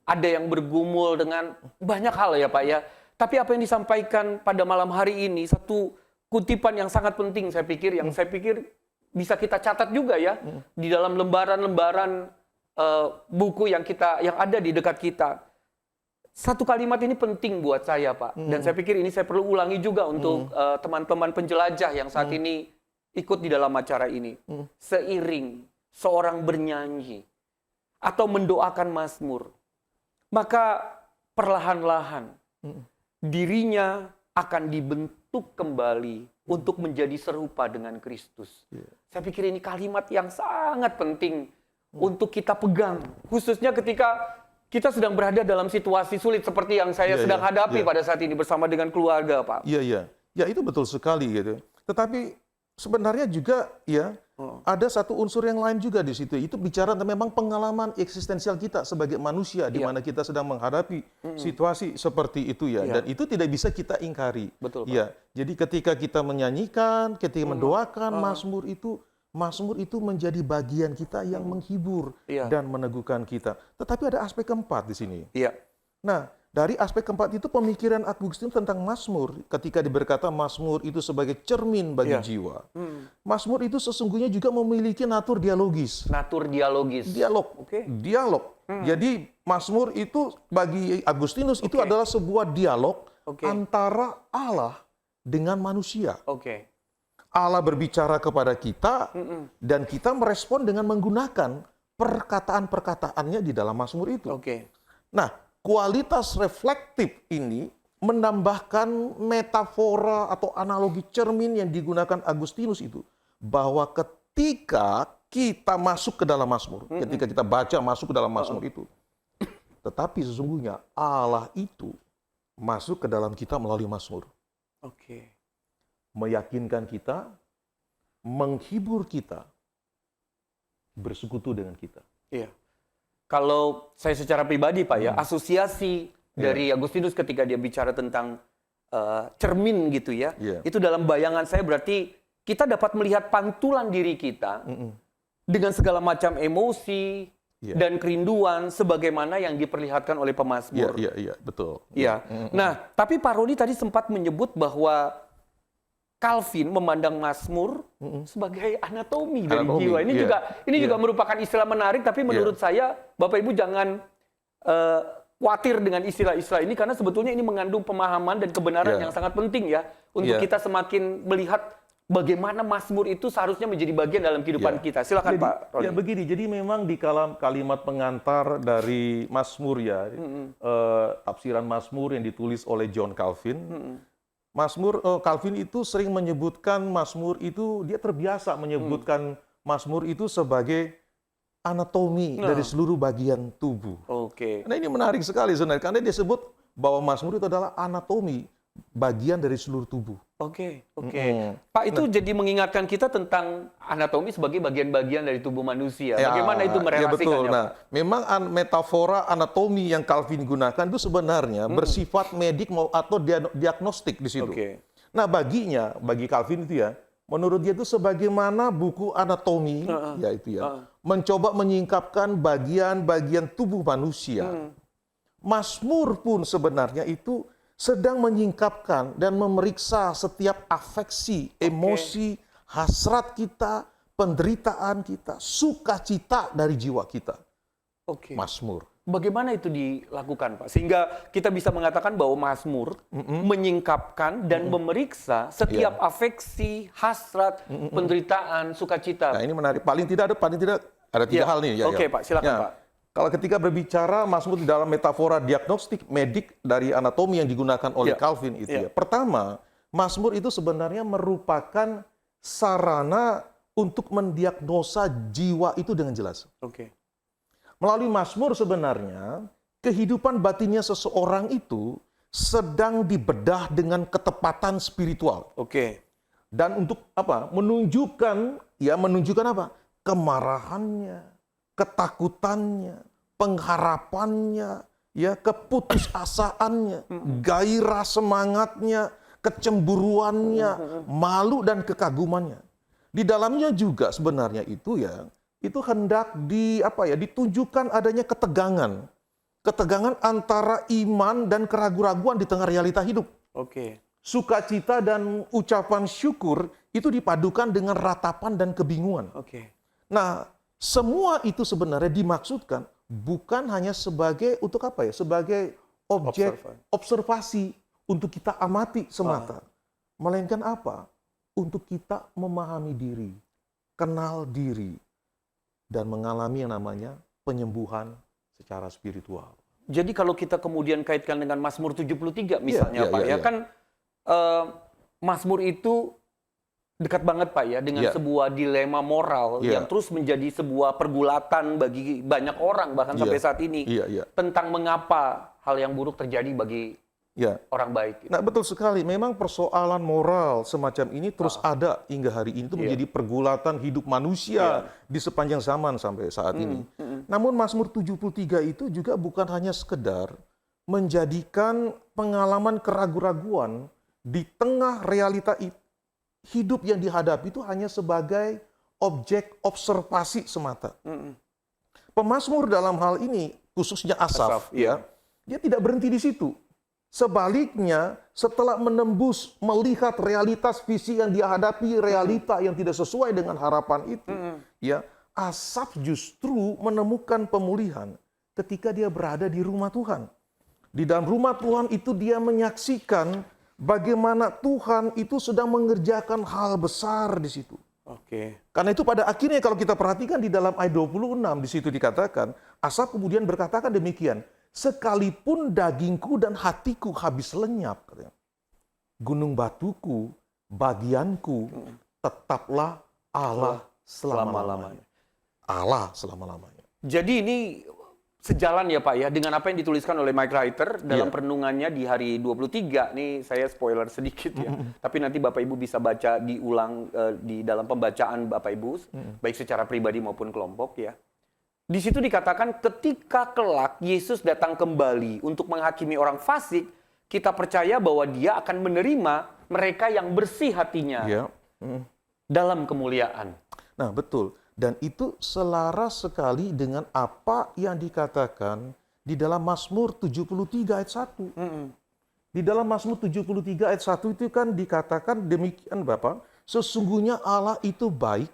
ada yang bergumul dengan banyak hal ya Pak ya. Tapi apa yang disampaikan pada malam hari ini, satu kutipan yang sangat penting saya pikir, yang saya pikir bisa kita catat juga ya, di dalam lembaran-lembaran buku yang ada di dekat kita. Satu kalimat ini penting buat saya Pak, dan saya pikir ini saya perlu ulangi juga untuk teman-teman penjelajah yang saat ini ikut di dalam acara ini. Seiring seorang bernyanyi atau mendoakan mazmur, maka perlahan-lahan dirinya akan dibentuk kembali untuk menjadi serupa dengan Kristus. Saya pikir ini kalimat yang sangat penting untuk kita pegang, khususnya ketika kita sedang berada dalam situasi sulit seperti yang saya sedang hadapi pada saat ini bersama dengan keluarga, Pak. Iya. Ya, itu betul sekali gitu. Tetapi sebenarnya juga ya ada satu unsur yang lain juga di situ. Itu bicara tentang memang pengalaman eksistensial kita sebagai manusia di mana kita sedang menghadapi situasi seperti itu ya. Dan itu tidak bisa kita ingkari. Betul, Pak. Ya. Jadi ketika kita menyanyikan, ketika mendoakan Mazmur itu menjadi bagian kita yang menghibur dan meneguhkan kita. Tetapi ada aspek keempat di sini. Iya. Nah, dari aspek keempat itu pemikiran Agustinus tentang Mazmur, ketika berkata Mazmur itu sebagai cermin bagi jiwa. Mazmur itu sesungguhnya juga memiliki natur dialogis. Natur dialogis. Dialog. Dialog. Jadi Mazmur itu bagi Agustinus itu adalah sebuah dialog antara Allah dengan manusia. Allah berbicara kepada kita dan kita merespon dengan menggunakan perkataan-perkataannya di dalam Mazmur itu. Nah, kualitas reflektif ini menambahkan metafora atau analogi cermin yang digunakan Agustinus itu, bahwa ketika kita masuk ke dalam Mazmur, ketika kita baca masuk ke dalam Mazmur itu, tetapi sesungguhnya Allah itu masuk ke dalam kita melalui Mazmur. Meyakinkan kita, menghibur kita, bersekutu dengan kita. Iya. Kalau saya secara pribadi Pak ya, asosiasi dari Agustinus ketika dia bicara tentang cermin gitu ya, itu dalam bayangan saya berarti kita dapat melihat pantulan diri kita dengan segala macam emosi dan kerinduan sebagaimana yang diperlihatkan oleh pemazmur. Iya, betul. Iya. Nah, tapi Pak Roni tadi sempat menyebut bahwa Calvin memandang Mazmur sebagai anatomi dari jiwa. Ini juga merupakan istilah menarik, tapi menurut saya Bapak Ibu jangan khawatir dengan istilah-istilah ini, karena sebetulnya ini mengandung pemahaman dan kebenaran yang sangat penting ya untuk kita semakin melihat bagaimana Mazmur itu seharusnya menjadi bagian dalam kehidupan kita. Silakan Pak Roni. Ya begini, jadi memang di kalimat pengantar dari Mazmur ya, tafsiran Mazmur yang ditulis oleh John Calvin. Calvin itu sering menyebutkan Mazmur itu, dia terbiasa menyebutkan Mazmur itu sebagai anatomi dari seluruh bagian tubuh. Nah, ini menarik sekali sebenarnya, karena dia sebut bahwa Mazmur itu adalah anatomi bagian dari seluruh tubuh. Pak, itu jadi mengingatkan kita tentang anatomi sebagai bagian-bagian dari tubuh manusia. Bagaimana itu merelasikannya? Nah, memang metafora anatomi yang Calvin gunakan itu sebenarnya bersifat medik atau diagnostik di situ. Nah, bagi Calvin itu ya, menurut dia itu sebagaimana buku anatomi, mencoba menyingkapkan bagian-bagian tubuh manusia. Mazmur pun sebenarnya itu sedang menyingkapkan dan memeriksa setiap afeksi, emosi, hasrat kita, penderitaan kita, sukacita dari jiwa kita. Mazmur. Bagaimana itu dilakukan, Pak? Sehingga kita bisa mengatakan bahwa Mazmur menyingkapkan dan memeriksa setiap afeksi, hasrat, penderitaan, sukacita. Nah, ini menarik. Paling tidak ada tiga hal nih. Pak, silakan Pak. Kalau ketika berbicara Mazmur di dalam metafora diagnostik medik dari anatomi yang digunakan oleh Calvin itu ya. Pertama, Mazmur itu sebenarnya merupakan sarana untuk mendiagnosa jiwa itu dengan jelas. Melalui Mazmur sebenarnya kehidupan batinnya seseorang itu sedang dibedah dengan ketepatan spiritual. Dan untuk apa? Menunjukkan apa? Kemarahannya, ketakutannya, pengharapannya, keputusasaannya, gairah semangatnya, kecemburuannya, malu dan kekagumannya. Di dalamnya juga sebenarnya itu hendak ditunjukkan adanya ketegangan. Ketegangan antara iman dan keraguan-raguan di tengah realita hidup. Oke. Sukacita dan ucapan syukur itu dipadukan dengan ratapan dan kebingungan. Oke. Nah, semua itu sebenarnya dimaksudkan bukan hanya sebagai sebagai objek observasi untuk kita amati semata. Melainkan apa? Untuk kita memahami diri, kenal diri, dan mengalami yang namanya penyembuhan secara spiritual. Jadi kalau kita kemudian kaitkan dengan Mazmur 73 misalnya Pak, kan Mazmur itu dekat banget Pak ya dengan sebuah dilema moral yang terus menjadi sebuah pergulatan bagi banyak orang bahkan sampai saat ini tentang mengapa hal yang buruk terjadi bagi orang baik. Nah, betul sekali. Memang persoalan moral semacam ini terus ada hingga hari ini. Itu menjadi pergulatan hidup manusia di sepanjang zaman sampai saat ini. Namun Mazmur 73 itu juga bukan hanya sekedar menjadikan pengalaman keraguan-raguan di tengah realita hidup yang dihadapi itu hanya sebagai objek observasi semata. Pemazmur dalam hal ini, khususnya Asaf, dia tidak berhenti di situ. Sebaliknya, setelah menembus, melihat realitas visi yang dia hadapi, realita yang tidak sesuai dengan harapan itu, Asaf justru menemukan pemulihan ketika dia berada di rumah Tuhan. Di dalam rumah Tuhan itu dia menyaksikan bagaimana Tuhan itu sedang mengerjakan hal besar di situ. Oke. Karena itu pada akhirnya kalau kita perhatikan di dalam ayat 26 di situ dikatakan, Asaf kemudian berkatakan demikian, sekalipun dagingku dan hatiku habis lenyap, katanya, gunung batuku, bagianku, tetaplah Allah selama-lamanya. Allah selama-lamanya. Jadi ini sejalan ya Pak ya dengan apa yang dituliskan oleh Mike Reiter dalam perenungannya di hari 23. Nih saya spoiler sedikit ya. Tapi nanti Bapak Ibu bisa baca diulang di dalam pembacaan Bapak Ibu, baik secara pribadi maupun kelompok ya. Di situ dikatakan ketika kelak Yesus datang kembali untuk menghakimi orang fasik, kita percaya bahwa dia akan menerima mereka yang bersih hatinya dalam kemuliaan. Nah, betul. Dan itu selaras sekali dengan apa yang dikatakan di dalam Mazmur 73 ayat 1. Di dalam Mazmur 73 ayat 1 itu kan dikatakan demikian Bapak, sesungguhnya Allah itu baik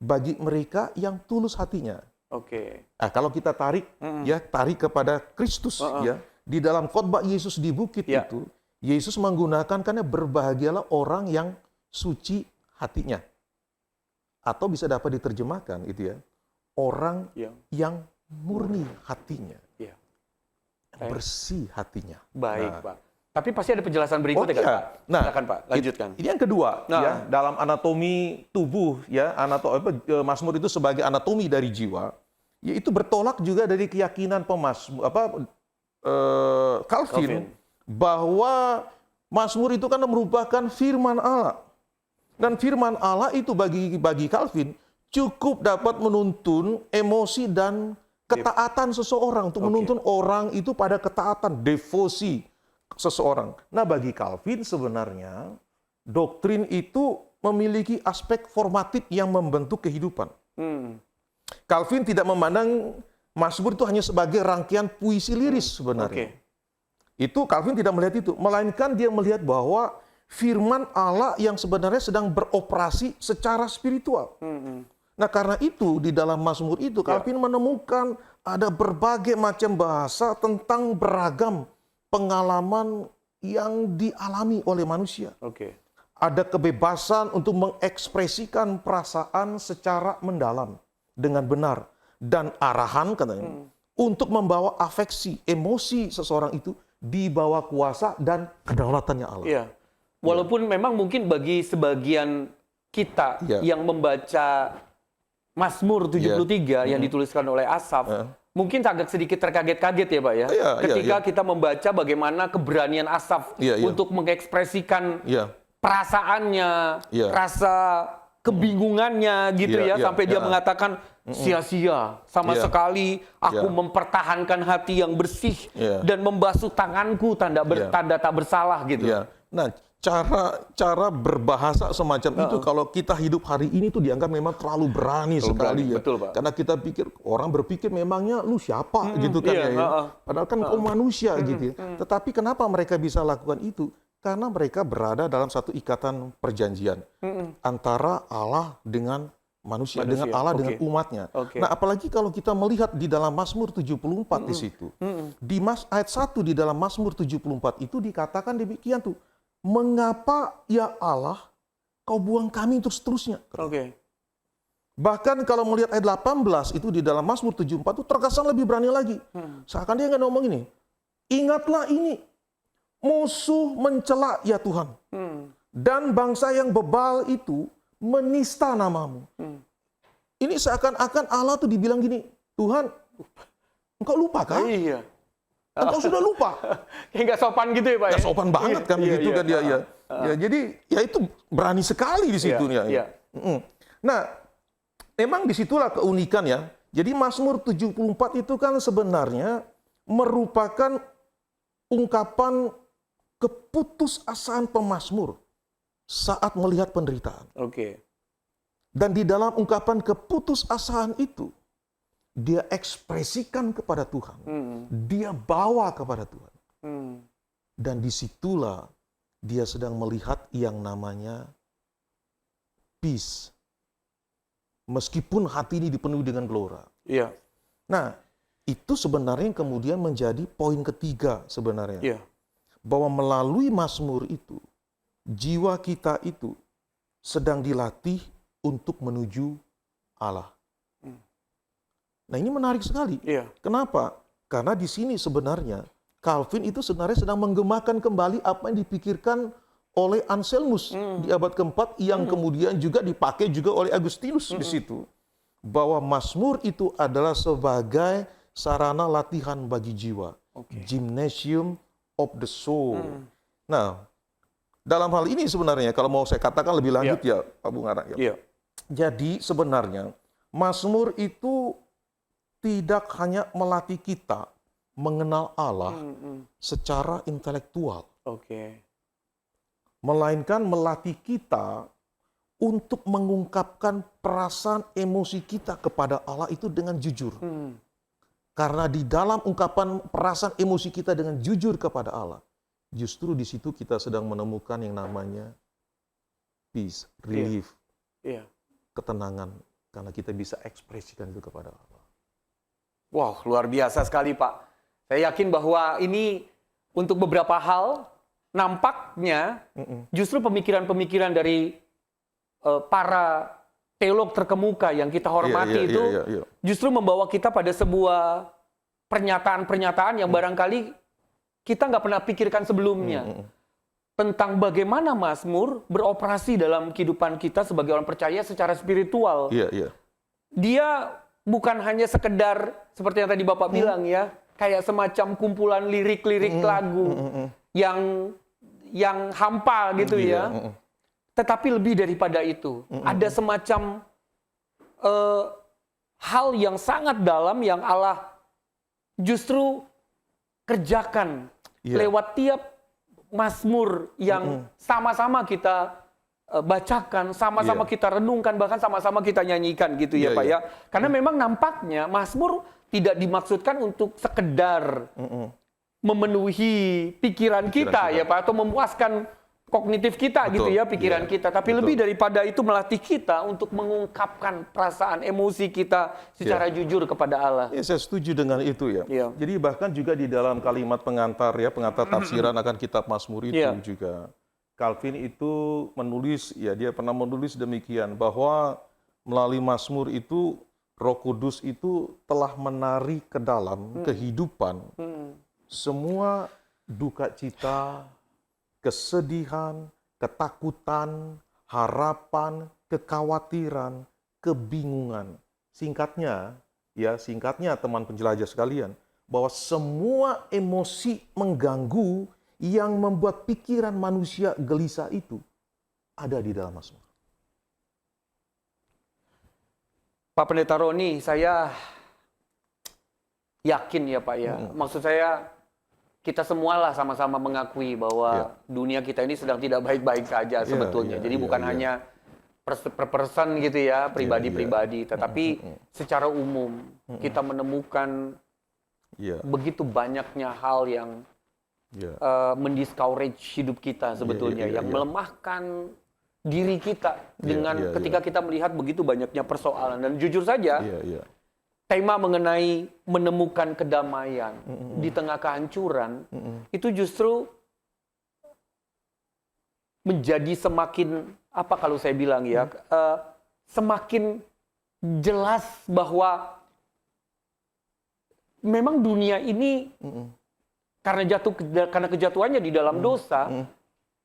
bagi mereka yang tulus hatinya. Oke. Nah, kalau kita tarik tarik kepada Kristus di dalam khotbah Yesus di bukit itu, Yesus menggunakan karena berbahagialah orang yang suci hatinya. Atau bisa dapat diterjemahkan itu orang yang murni hatinya. Bersih hatinya. Baik, Pak. Tapi pasti ada penjelasan berikutnya kan, Pak? Nah, silakan Pak, lanjutkan. Ini yang kedua, dalam anatomi tubuh, Mazmur itu sebagai anatomi dari jiwa, yaitu bertolak juga dari keyakinan Calvin, bahwa Mazmur itu kan merupakan firman Allah. Dan firman Allah itu bagi Calvin cukup dapat menuntun emosi dan ketaatan seseorang, untuk menuntun orang itu pada ketaatan, devosi seseorang. Nah, bagi Calvin sebenarnya doktrin itu memiliki aspek formatif yang membentuk kehidupan. Calvin tidak memandang Mazmur itu hanya sebagai rangkaian puisi liris sebenarnya. Itu Calvin tidak melihat itu, melainkan dia melihat bahwa firman Allah yang sebenarnya sedang beroperasi secara spiritual. Nah, karena itu di dalam Mazmur itu Calvin menemukan ada berbagai macam bahasa tentang beragam pengalaman yang dialami oleh manusia. Ada kebebasan untuk mengekspresikan perasaan secara mendalam dengan benar, dan arahan katanya untuk membawa afeksi, emosi seseorang itu di bawah kuasa dan kedaulatannya Allah. Walaupun memang mungkin bagi sebagian kita yang membaca Mazmur 73 yang dituliskan oleh Asaf, mungkin agak sedikit terkaget-kaget ya Pak ya, ketika kita membaca bagaimana keberanian Asaf untuk mengekspresikan perasaannya, rasa kebingungannya gitu sampai dia mengatakan sia-sia sama sekali aku mempertahankan hati yang bersih dan membasuh tanganku tanda tak bersalah gitu. Nah, cara berbahasa semacam itu kalau kita hidup hari ini tuh dianggap memang terlalu berani sekali ya. Betul, Pak. Karena kita pikir, orang berpikir memangnya lu siapa gitu kan iya, ya. Padahal kan kau manusia gitu ya. Tetapi kenapa mereka bisa lakukan itu? Karena mereka berada dalam satu ikatan perjanjian antara Allah dengan manusia, dengan Allah dengan umatnya. Nah, apalagi kalau kita melihat di dalam Mazmur 74 di situ. Di ayat 1 di dalam Mazmur 74 itu dikatakan demikian tuh. Mengapa ya Allah kau buang kami terus-terusnya? Bahkan kalau melihat ayat 18 itu di dalam Mazmur 74 itu terkesan lebih berani lagi. Seakan dia nggak ngomong ini. Ingatlah ini. Musuh mencela ya Tuhan. Dan bangsa yang bebal itu menista namamu. Ini seakan-akan Allah tuh dibilang gini, Tuhan, engkau lupa kan? Iya. Engkau sudah lupa. Kayak nggak sopan gitu ya Pak? Nggak sopan banget kan begitu kan dia. Ya, jadi ya itu berani sekali di situ ya. Nah, memang disitulah keunikan ya. Jadi Mazmur 74 itu kan sebenarnya merupakan ungkapan keputusasaan pemazmur saat melihat penderitaan. Dan di dalam ungkapan keputusasaan itu, dia ekspresikan kepada Tuhan. Dia bawa kepada Tuhan. Dan disitulah dia sedang melihat yang namanya peace. Meskipun hati ini dipenuhi dengan gelora. Nah, itu sebenarnya yang kemudian menjadi poin ketiga sebenarnya. Bahwa melalui Mazmur itu, jiwa kita itu sedang dilatih untuk menuju Allah. Nah, ini menarik sekali. Kenapa? Karena di sini sebenarnya Calvin itu sebenarnya sedang menggemakan kembali apa yang dipikirkan oleh Anselmus di abad keempat yang kemudian juga dipakai juga oleh Agustinus di situ. Bahwa Mazmur itu adalah sebagai sarana latihan bagi jiwa. Gymnasium of the soul. Nah, dalam hal ini sebenarnya kalau mau saya katakan lebih lanjut ya Pak Bung Ara. Jadi sebenarnya Mazmur itu tidak hanya melatih kita mengenal Allah secara intelektual. Melainkan melatih kita untuk mengungkapkan perasaan emosi kita kepada Allah itu dengan jujur. Karena di dalam ungkapan perasaan emosi kita dengan jujur kepada Allah, justru di situ kita sedang menemukan yang namanya peace, relief, ketenangan. Karena kita bisa ekspresikan itu kepada Allah. Wow, luar biasa sekali Pak. Saya yakin bahwa ini untuk beberapa hal, nampaknya justru pemikiran-pemikiran dari para teolog terkemuka yang kita hormati itu justru membawa kita pada sebuah pernyataan-pernyataan yang barangkali kita nggak pernah pikirkan sebelumnya. Tentang bagaimana Mazmur beroperasi dalam kehidupan kita sebagai orang percaya secara spiritual. Dia bukan hanya sekedar, seperti yang tadi Bapak bilang ya, kayak semacam kumpulan lirik-lirik lagu yang hampa gitu ya. Tetapi lebih daripada itu, ada semacam hal yang sangat dalam yang Allah justru kerjakan lewat tiap Mazmur yang sama-sama kita bacakan, sama-sama kita renungkan, bahkan sama-sama kita nyanyikan gitu ya Pak ya. Karena memang nampaknya Mazmur tidak dimaksudkan untuk sekedar memenuhi pikiran kita ya Pak, atau memuaskan kognitif kita gitu ya, pikiran kita. Tapi lebih daripada itu melatih kita untuk mengungkapkan perasaan emosi kita secara jujur kepada Allah. Saya setuju dengan itu ya. Jadi bahkan juga di dalam kalimat pengantar ya, pengantar tafsiran akan kitab Mazmur itu juga. Calvin itu menulis, ya dia pernah menulis demikian, bahwa melalui Mazmur itu Roh Kudus itu telah menarik ke dalam kehidupan semua duka cita, kesedihan, ketakutan, harapan, kekhawatiran, kebingungan. Singkatnya teman penjelajah sekalian, bahwa semua emosi mengganggu yang membuat pikiran manusia gelisah itu ada di dalam Mazmur. Pak Pendeta Roni, saya yakin ya Pak ya. Maksud saya, kita semualah sama-sama mengakui bahwa dunia kita ini sedang tidak baik-baik saja sebetulnya. Jadi bukan hanya per person gitu ya, pribadi-pribadi, tetapi secara umum kita menemukan begitu banyaknya hal yang mendiscourage hidup kita sebetulnya, yang melemahkan diri kita dengan ketika kita melihat begitu banyaknya persoalan. Dan jujur saja, tema mengenai menemukan kedamaian di tengah kehancuran itu justru menjadi semakin apa kalau saya bilang ya, semakin jelas bahwa memang dunia ini karena kejatuhannya di dalam dosa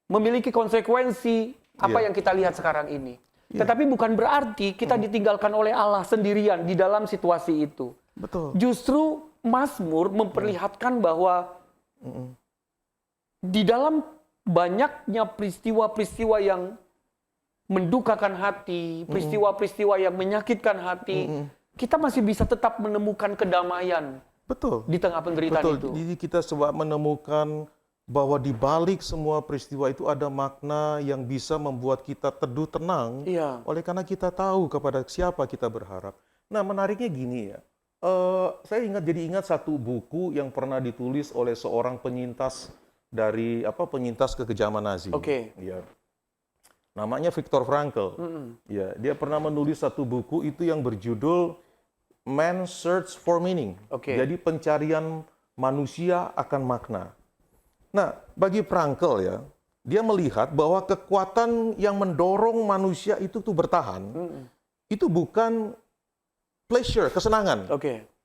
memiliki konsekuensi apa yang kita lihat sekarang ini. Tetapi bukan berarti kita ditinggalkan oleh Allah sendirian di dalam situasi itu. Betul. Justru Mazmur memperlihatkan bahwa di dalam banyaknya peristiwa-peristiwa yang mendukakan hati, peristiwa-peristiwa yang menyakitkan hati, kita masih bisa tetap menemukan kedamaian. Betul. Di tengah penderitaan itu. Jadi kita coba menemukan bahwa di balik semua peristiwa itu ada makna yang bisa membuat kita teduh tenang. Oleh karena kita tahu kepada siapa kita berharap. Nah, menariknya gini ya. Saya jadi ingat satu buku yang pernah ditulis oleh seorang penyintas dari penyintas kekejaman Nazi. Ya. Namanya Viktor Frankl. Ya, dia pernah menulis satu buku itu yang berjudul Man's Search for Meaning. Jadi pencarian manusia akan makna. Nah, bagi Frankl ya, dia melihat bahwa kekuatan yang mendorong manusia itu tuh bertahan, itu bukan pleasure, kesenangan.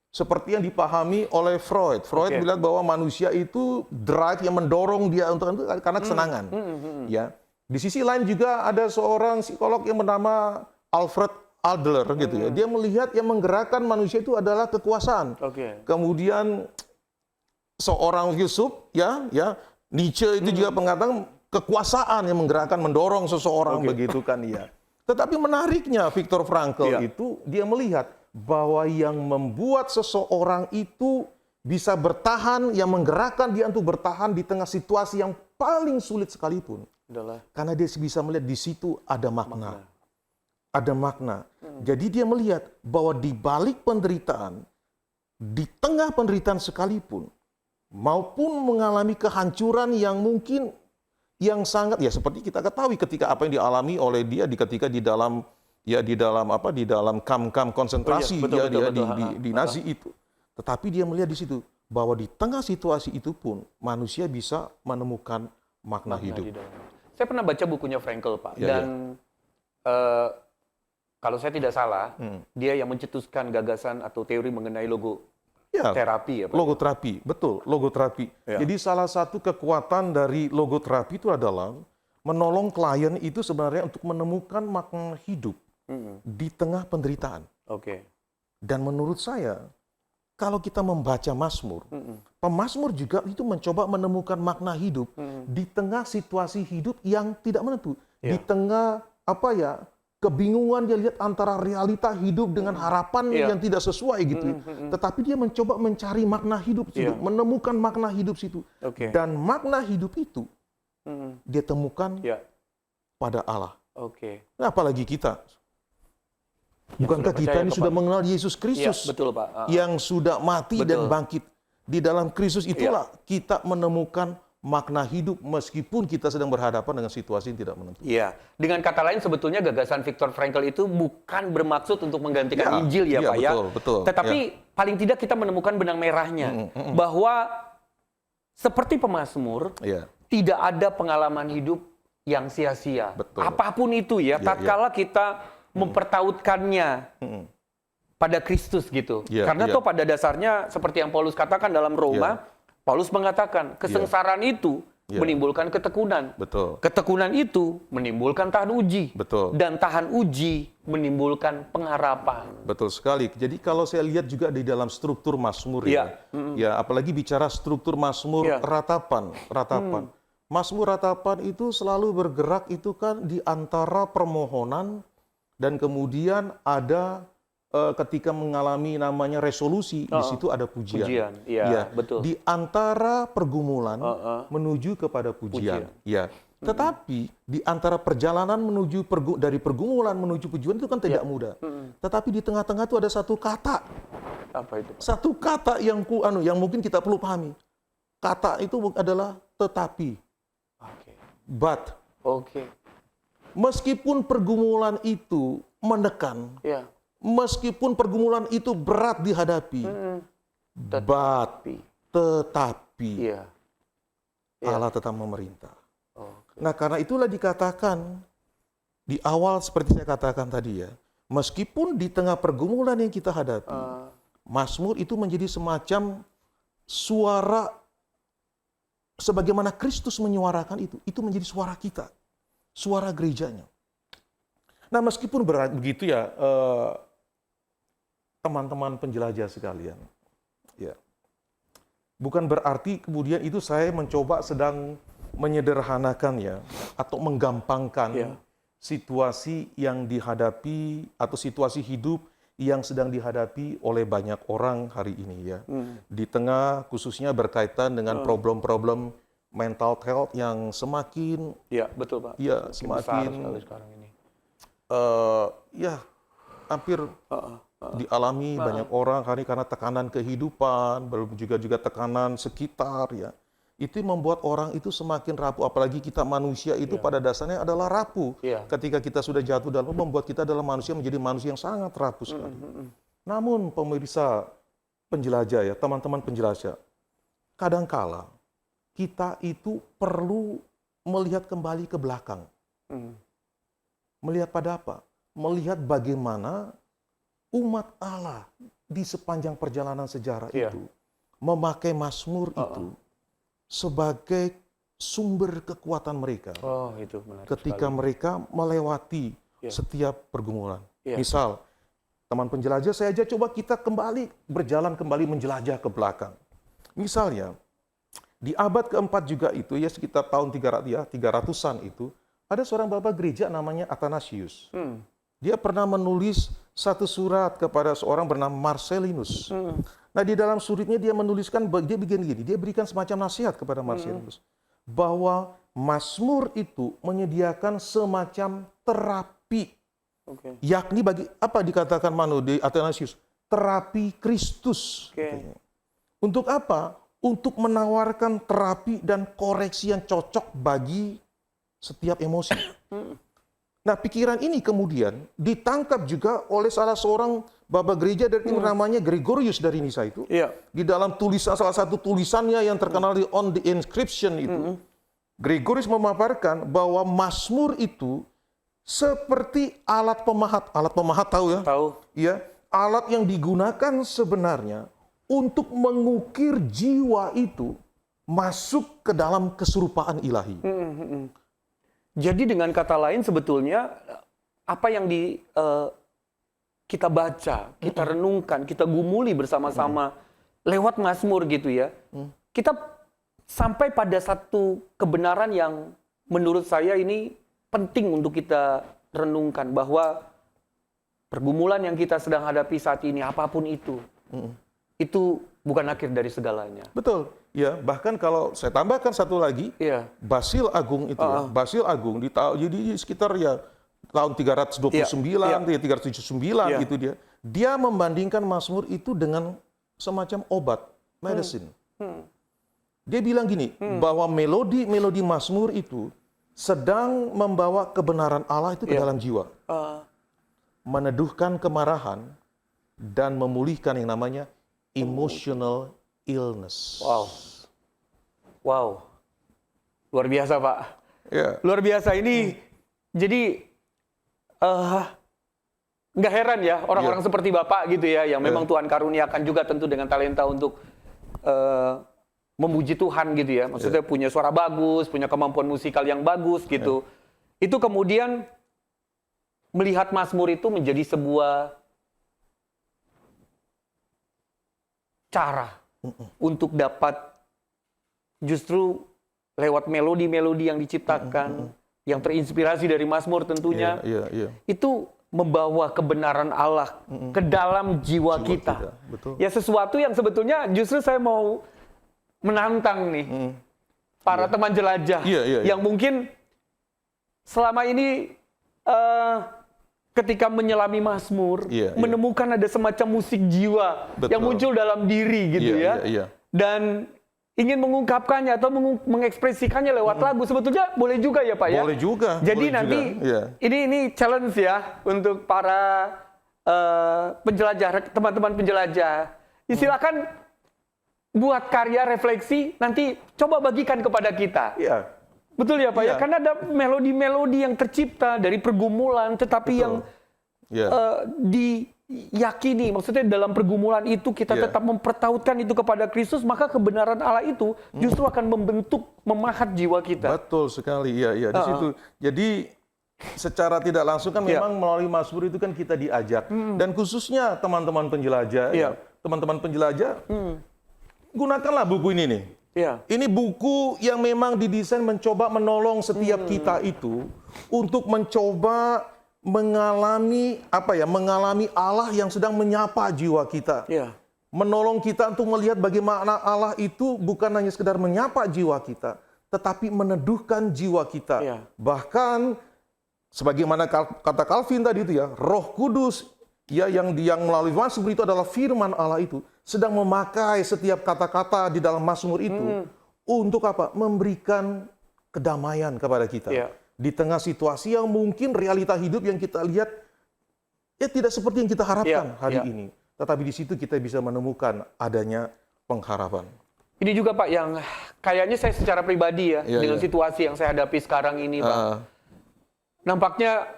Seperti yang dipahami oleh Freud. Freud bilang bahwa manusia itu drive yang mendorong dia untuk itu karena kesenangan. Ya. Di sisi lain juga ada seorang psikolog yang bernama Alfred Adler gitu ya. Dia melihat yang menggerakkan manusia itu adalah kekuasaan. Kemudian seorang filsuf Nietzsche itu juga mengatakan kekuasaan yang menggerakkan, mendorong seseorang begitu kan ya. Tetapi menariknya Viktor Frankl itu dia melihat bahwa yang membuat seseorang itu bisa bertahan, yang menggerakkan dia untuk bertahan di tengah situasi yang paling sulit sekalipun. Karena dia bisa melihat di situ ada makna. Ada makna. Jadi dia melihat bahwa di balik penderitaan, di tengah penderitaan sekalipun, maupun mengalami kehancuran yang mungkin yang sangat seperti kita ketahui ketika apa yang dialami oleh dia ketika di dalam kamp-kamp konsentrasi di Nazi itu. Tetapi dia melihat di situ bahwa di tengah situasi itu pun manusia bisa menemukan makna hidup. Saya pernah baca bukunya Frankl, Pak, dan kalau saya tidak salah, dia yang mencetuskan gagasan atau teori mengenai logoterapi. Logoterapi, betul, logoterapi. Jadi salah satu kekuatan dari logoterapi itu adalah menolong klien itu sebenarnya untuk menemukan makna hidup di tengah penderitaan. Dan menurut saya, kalau kita membaca Mazmur, pemazmur juga itu mencoba menemukan makna hidup di tengah situasi hidup yang tidak menentu. Di tengah kebingungan dia lihat antara realita hidup dengan harapan yang tidak sesuai gitu. Tetapi dia mencoba mencari makna hidup situ, menemukan makna hidup situ. Dan makna hidup itu dia temukan pada Allah. Nah, apalagi kita. Bukankah kita ini sudah mengenal Yesus Kristus yang sudah mati dan bangkit. Di dalam Kristus itulah kita menemukan makna hidup meskipun kita sedang berhadapan dengan situasi yang tidak menentu. Dengan kata lain sebetulnya gagasan Viktor Frankl itu bukan bermaksud untuk menggantikan Injil Pak ya. Tetapi paling tidak kita menemukan benang merahnya. Bahwa seperti pemazmur, tidak ada pengalaman hidup yang sia-sia. Apapun itu tatkala kita mempertautkannya pada Kristus gitu. Karena toh pada dasarnya seperti yang Paulus katakan dalam Roma, Paulus mengatakan kesengsaraan itu menimbulkan ketekunan. Ketekunan itu menimbulkan tahan uji. Dan tahan uji menimbulkan pengharapan. Betul sekali. Jadi kalau saya lihat juga di dalam struktur Mazmur apalagi bicara struktur Mazmur ratapan. Mazmur ratapan itu selalu bergerak itu kan di antara permohonan dan kemudian ada ketika mengalami namanya resolusi, di situ ada pujian. Pujian, iya, Ya, betul. di antara pergumulan menuju kepada pujian. Ya. Tetapi di antara perjalanan menuju dari pergumulan menuju pujian itu kan tidak mudah. Tetapi di tengah-tengah itu ada satu kata. Apa itu, Pak? Satu kata yang mungkin kita perlu pahami. Kata itu adalah tetapi. Oke. But. Oke. Meskipun pergumulan itu menekan, Ya. meskipun pergumulan itu berat dihadapi, tetapi Iya. Allah tetap memerintah. Oke. Nah, karena itulah dikatakan di awal seperti saya katakan tadi ya, meskipun di tengah pergumulan yang kita hadapi, Mazmur itu menjadi semacam suara sebagaimana Kristus menyuarakan itu menjadi suara kita, suara gerejanya. Nah, meskipun begitu ya, teman-teman penjelajah sekalian, ya, bukan berarti kemudian itu saya mencoba sedang menyederhanakan ya, atau menggampangkan situasi yang dihadapi atau situasi hidup yang sedang dihadapi oleh banyak orang hari ini ya. Di tengah khususnya berkaitan dengan problem-problem mental health yang semakin betul, Pak. ya Semakin semakin sekarang ini. ya hampir dialami banyak orang hari karena tekanan kehidupan, belum juga tekanan sekitar ya. Itu membuat orang itu semakin rapuh, apalagi kita manusia itu pada dasarnya adalah rapuh. Ketika kita sudah jatuh dalam, membuat kita adalah manusia menjadi manusia yang sangat rapuh sekali. Namun pemirsa penjelajah ya, teman-teman penjelajah, kadangkala kita itu perlu melihat kembali ke belakang. Melihat pada apa? Melihat bagaimana umat Allah di sepanjang perjalanan sejarah itu memakai Mazmur itu sebagai sumber kekuatan mereka. Itu menarik ketika sekali. mereka melewati setiap pergumulan. Misal, teman penjelajah, saya aja coba kita berjalan kembali menjelajah ke belakang. Misalnya, di abad keempat juga itu, ya sekitar tahun 300-an itu, ada seorang bapak gereja namanya Athanasius. Dia pernah menulis satu surat kepada seorang bernama Marcellinus. Nah, di dalam suratnya dia menuliskan, dia begini, dia berikan semacam nasihat kepada Marcellinus. Bahwa Mazmur itu menyediakan semacam terapi. Yakni bagi, apa dikatakan di Athanasius? Terapi Kristus. Untuk apa? Untuk menawarkan terapi dan koreksi yang cocok bagi setiap emosi. Nah, pikiran ini kemudian ditangkap juga oleh salah seorang bapak gereja dari namanya Gregorius dari Nisa itu. Di dalam salah satu tulisannya yang terkenal di On the Inscription itu, Gregorius memaparkan bahwa Mazmur itu seperti alat pemahat. Alat pemahat tahu ya? Tahu. Ya, alat yang digunakan sebenarnya untuk mengukir jiwa itu masuk ke dalam keserupaan ilahi. Jadi dengan kata lain sebetulnya apa yang kita baca, kita renungkan, kita gumuli bersama-sama lewat Mazmur gitu ya. Kita sampai pada satu kebenaran yang menurut saya ini penting untuk kita renungkan, bahwa pergumulan yang kita sedang hadapi saat ini apapun itu bukan akhir dari segalanya. Betul. Ya, bahkan kalau saya tambahkan satu lagi, Basil Agung itu, Basil Agung jadi sekitar ya tahun 329, 379 gitu dia membandingkan Mazmur itu dengan semacam obat, medicine. Dia bilang gini, bahwa melodi Mazmur itu sedang membawa kebenaran Allah itu ke dalam jiwa, meneduhkan kemarahan dan memulihkan yang namanya emotional illness. Wow. Luar biasa, Pak. Luar biasa ini. Jadi nggak heran ya orang-orang seperti Bapak gitu ya, yang memang Tuhan karuniakan juga tentu dengan talenta untuk memuji Tuhan gitu ya. Maksudnya punya suara bagus, punya kemampuan musikal yang bagus gitu. Itu kemudian melihat Mazmur itu menjadi sebuah cara untuk dapat justru lewat melodi-melodi yang diciptakan, yang terinspirasi dari Mazmur tentunya, itu membawa kebenaran Allah ke dalam jiwa kita. Betul. Ya sesuatu yang sebetulnya justru saya mau menantang nih para teman jelajah yang mungkin selama ini ketika menyelami Mazmur menemukan ada semacam musik jiwa yang muncul dalam diri gitu dan ingin mengungkapkannya atau mengekspresikannya lewat lagu, sebetulnya boleh juga ya Pak ya? Boleh juga. Jadi boleh nanti juga. ini challenge ya untuk para penjelajah, teman-teman penjelajah. Silakan buat karya refleksi, nanti coba bagikan kepada kita. Iya. Betul ya Pak ya? Karena ada melodi-melodi yang tercipta dari pergumulan, tetapi yang diyakini, maksudnya dalam pergumulan itu kita tetap mempertautkan itu kepada Kristus, maka kebenaran Allah itu justru akan membentuk, memahat jiwa kita. Betul sekali, iya di situ. Jadi secara tidak langsung kan memang melalui Mazmur itu kan kita diajak, dan khususnya teman-teman penjelajah, teman-teman penjelajah, gunakanlah buku ini nih. Ini buku yang memang didesain mencoba menolong setiap kita itu untuk mencoba mengalami mengalami Allah yang sedang menyapa jiwa kita. Menolong kita untuk melihat bagaimana Allah itu bukan hanya sekedar menyapa jiwa kita, tetapi meneduhkan jiwa kita. Bahkan sebagaimana kata Calvin tadi itu ya, Roh Kudus yang melalui Mazmur itu adalah firman Allah itu sedang memakai setiap kata-kata di dalam Mazmur itu untuk apa? Memberikan kedamaian kepada kita. Di tengah situasi yang mungkin realita hidup yang kita lihat tidak seperti yang kita harapkan hari ini. Tetapi di situ kita bisa menemukan adanya pengharapan. Ini juga Pak yang kayaknya saya secara pribadi dengan situasi yang saya hadapi sekarang ini Pak. Nampaknya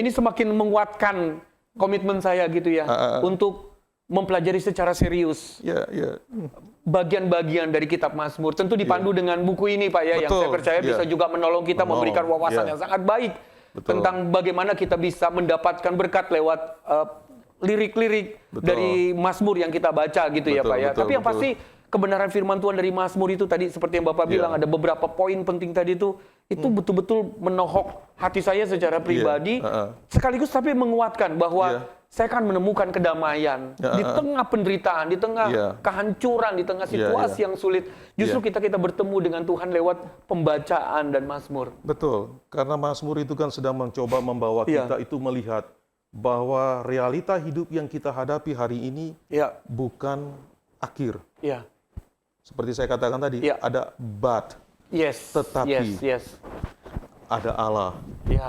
ini semakin menguatkan komitmen saya gitu ya untuk mempelajari secara serius bagian-bagian dari kitab Mazmur. Tentu dipandu dengan buku ini Pak ya, yang saya percaya bisa juga menolong kita, memberikan wawasan yang sangat baik tentang bagaimana kita bisa mendapatkan berkat lewat lirik-lirik dari Mazmur yang kita baca gitu ya Pak ya. Tapi yang pasti kebenaran firman Tuhan dari Mazmur itu tadi seperti yang Bapak bilang, ada beberapa poin penting tadi itu betul-betul menohok hati saya secara pribadi, sekaligus tapi menguatkan bahwa saya akan menemukan kedamaian di tengah penderitaan, di tengah kehancuran, di tengah situasi yang sulit. Justru kita bertemu dengan Tuhan lewat pembacaan dan Mazmur. Betul, karena Mazmur itu kan sedang mencoba membawa kita itu melihat bahwa realita hidup yang kita hadapi hari ini bukan akhir. Seperti saya katakan tadi, ada but, tetapi ada Allah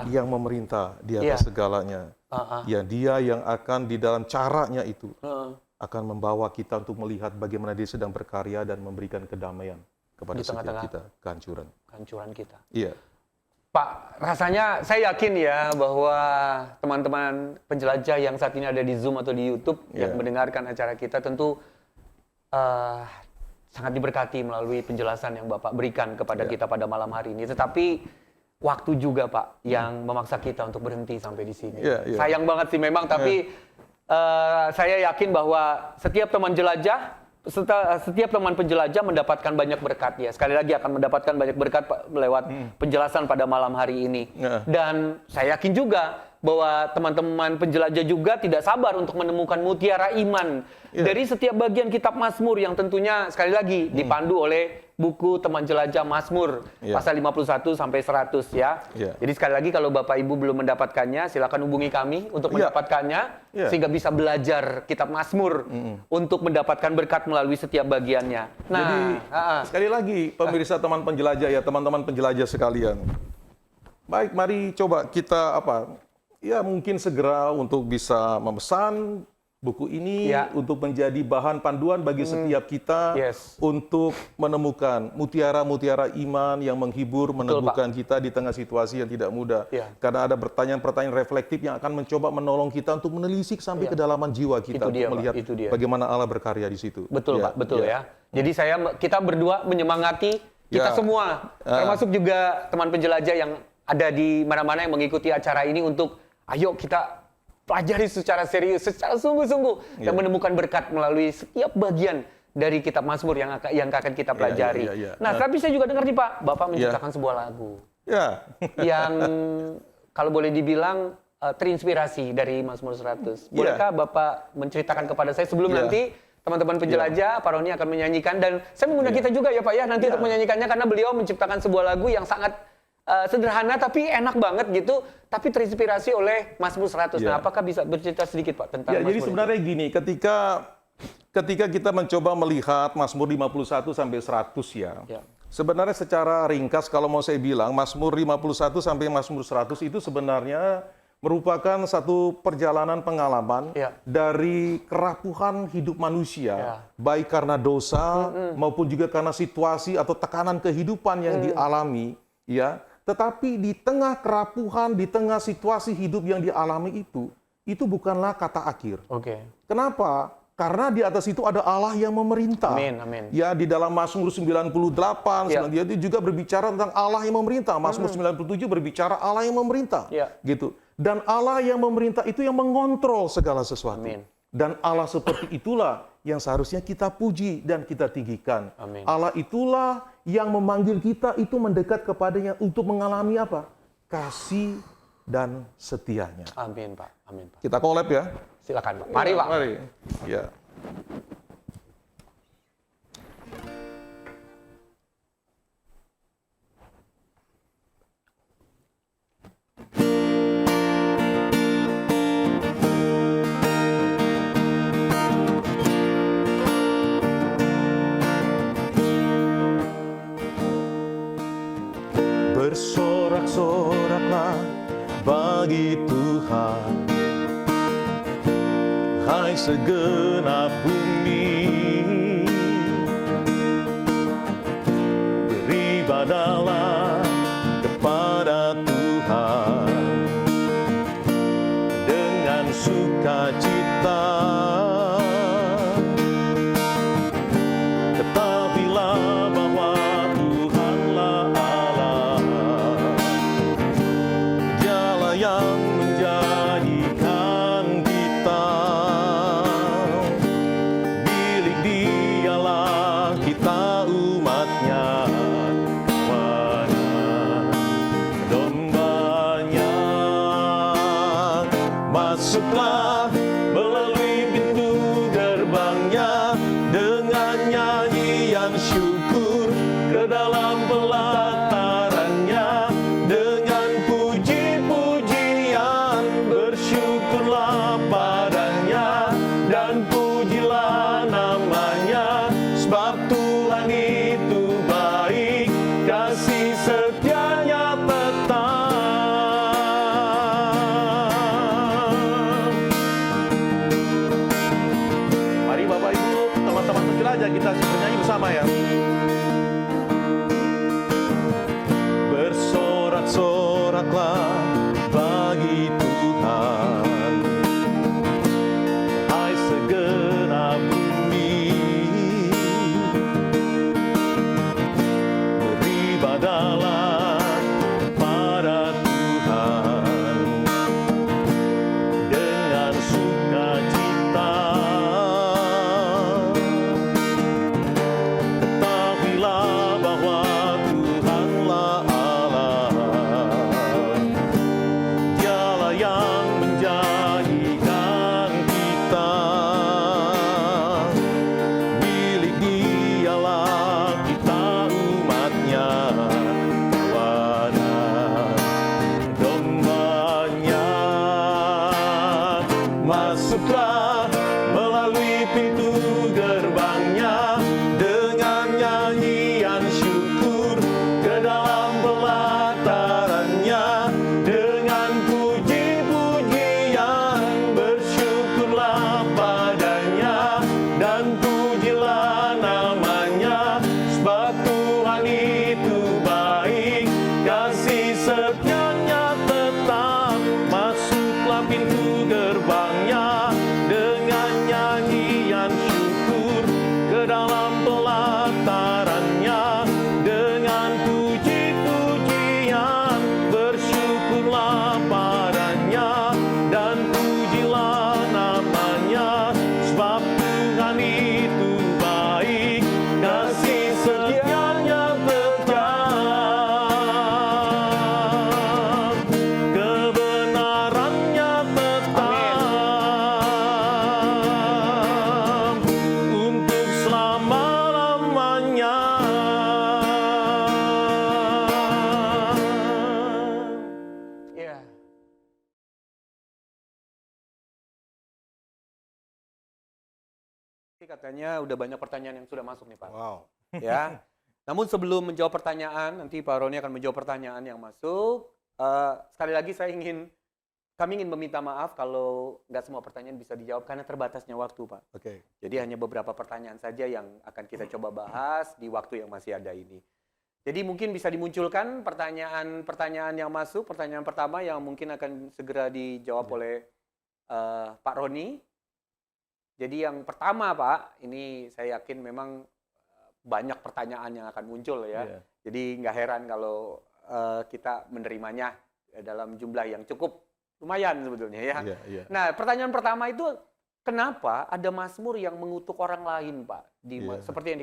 yang memerintah di atas segalanya. Dia yang akan di dalam caranya itu akan membawa kita untuk melihat bagaimana dia sedang berkarya dan memberikan kedamaian kepada setiap kita, kehancuran kita. Pak, rasanya saya yakin ya bahwa teman-teman penjelajah yang saat ini ada di Zoom atau di YouTube yang mendengarkan acara kita tentu sangat diberkati melalui penjelasan yang Bapak berikan kepada kita pada malam hari ini. Tetapi waktu juga Pak yang memaksa kita untuk berhenti sampai di sini. Sayang banget sih memang, tapi saya yakin bahwa setiap teman penjelajah mendapatkan banyak berkat ya. Sekali lagi akan mendapatkan banyak berkat lewat penjelasan pada malam hari ini. Dan saya yakin juga bahwa teman-teman penjelajah juga tidak sabar untuk menemukan mutiara iman dari setiap bagian kitab Mazmur yang tentunya sekali lagi dipandu oleh buku Teman Jelajah Mazmur pasal 51 sampai 100 ya. Jadi sekali lagi kalau Bapak Ibu belum mendapatkannya, silakan hubungi kami untuk mendapatkannya sehingga bisa belajar kitab Mazmur untuk mendapatkan berkat melalui setiap bagiannya. Nah, jadi sekali lagi pemirsa teman penjelajah ya, teman-teman penjelajah sekalian. Baik, mari coba kita mungkin segera untuk bisa memesan buku ini untuk menjadi bahan panduan bagi setiap kita untuk menemukan mutiara-mutiara iman yang menghibur, meneguhkan kita di tengah situasi yang tidak mudah. Karena ada pertanyaan-pertanyaan reflektif yang akan mencoba menolong kita untuk menelisik sampai kedalaman jiwa kita untuk melihat bagaimana Allah berkarya di situ. Betul Pak, betul ya. Jadi kita berdua menyemangati kita semua, termasuk juga teman penjelajah yang ada di mana-mana yang mengikuti acara ini untuk ayo kita pelajari secara serius, secara sungguh-sungguh dan menemukan berkat melalui setiap bagian dari kitab Mazmur yang akan kita pelajari. Nah, tapi saya juga dengar nih Pak, Bapak menciptakan sebuah lagu yang kalau boleh dibilang terinspirasi dari Mazmur 100. Bolehkah Bapak menceritakan kepada saya sebelum nanti teman-teman penjelajah, Pak Roni akan menyanyikan, dan saya mengundang kita juga ya Pak ya nanti untuk menyanyikannya, karena beliau menciptakan sebuah lagu yang sangat sederhana tapi enak banget gitu, tapi terinspirasi oleh Mazmur 100. Nah, apakah bisa bercerita sedikit Pak tentang Mazmur jadi sebenarnya gini, ketika kita mencoba melihat Mazmur 51 sampai 100 sebenarnya secara ringkas kalau mau saya bilang Mazmur 51 sampai Mazmur 100 itu sebenarnya merupakan satu perjalanan pengalaman dari kerapuhan hidup manusia, baik karena dosa maupun juga karena situasi atau tekanan kehidupan yang dialami, Tetapi di tengah kerapuhan, di tengah situasi hidup yang dialami itu bukanlah kata akhir. Kenapa? Karena di atas itu ada Allah yang memerintah. Amin. Ya, di dalam Mazmur 98, dia itu juga berbicara tentang Allah yang memerintah. Mazmur 97 berbicara Allah yang memerintah. Gitu. Dan Allah yang memerintah itu yang mengontrol segala sesuatu. Dan Allah seperti itulah yang seharusnya kita puji dan kita tinggikan. Allah itulah yang memanggil kita itu mendekat kepadanya untuk mengalami apa? Kasih dan setianya. Amin, Pak. Kita collab ya. Silakan, Pak. Mari, Pak. Mari. Ya. Bersorak-soraklah bagi Tuhan, hai segenap bumi, beribadahlah kepada Tuhan dengan sukacita. Ketahuilah bahwa Tuhanlah Allah, Dialah yang menjadikan kita, milik Dialah kita umatnya, kawanan dombanya. Masuklah melalui pintu gerbangnya dengan nyanyian syukur, ke dalam pelatarannya dengan puji-pujian. Bersyukurlah padanya dan pujilah namanya, sebab Tuhan itu baik, kasih setianya tetap. Mari Bapak Ibu, teman-teman penjelajah, kita bernyanyi bersama ya. Bersorak-soraklah bagi Tuhan, hai segenap bumi, beribadahlah kepada Tuhan dengan sukacita. Ketahuilah bahwa Tuhanlah Allah, Dialah yang menjadikan kita, milik Dialah kita umatnya, kawanan dombanya. Masuklah melalui pintu gerbangnya dengan nyanyian syukur, ke dalam pelatarannya dengan puji-pujian. Bersyukurlah padanya dan pujilah namanya, sebab Tuhan itu baik, kasih setianya tetap. Masuklah pintu gerbangnya dengan nyanyian syukur, ke dalam pelatarannya dengan puji-pujian. Bersyukurlah padanya dan pujilah namanya, sebab Tuhan itu baik, kasih setianya tetap. Ke katanya udah banyak pertanyaan yang sudah masuk nih Pak. Wow. Ya. Namun sebelum menjawab pertanyaan, nanti Pak Roni akan menjawab pertanyaan yang masuk. Sekali lagi kami ingin meminta maaf kalau nggak semua pertanyaan bisa dijawab karena terbatasnya waktu, Pak. Oke. Jadi hanya beberapa pertanyaan saja yang akan kita coba bahas di waktu yang masih ada ini. Jadi mungkin bisa dimunculkan pertanyaan yang masuk. Pertanyaan pertama yang mungkin akan segera dijawab oleh Pak Roni. Jadi yang pertama, Pak, ini saya yakin memang banyak pertanyaan yang akan muncul ya. Yeah. Jadi nggak heran kalau kita menerimanya dalam jumlah yang cukup lumayan sebetulnya ya. Yeah, yeah. Nah, pertanyaan pertama itu kenapa ada mazmur yang mengutuk orang lain, Pak? Seperti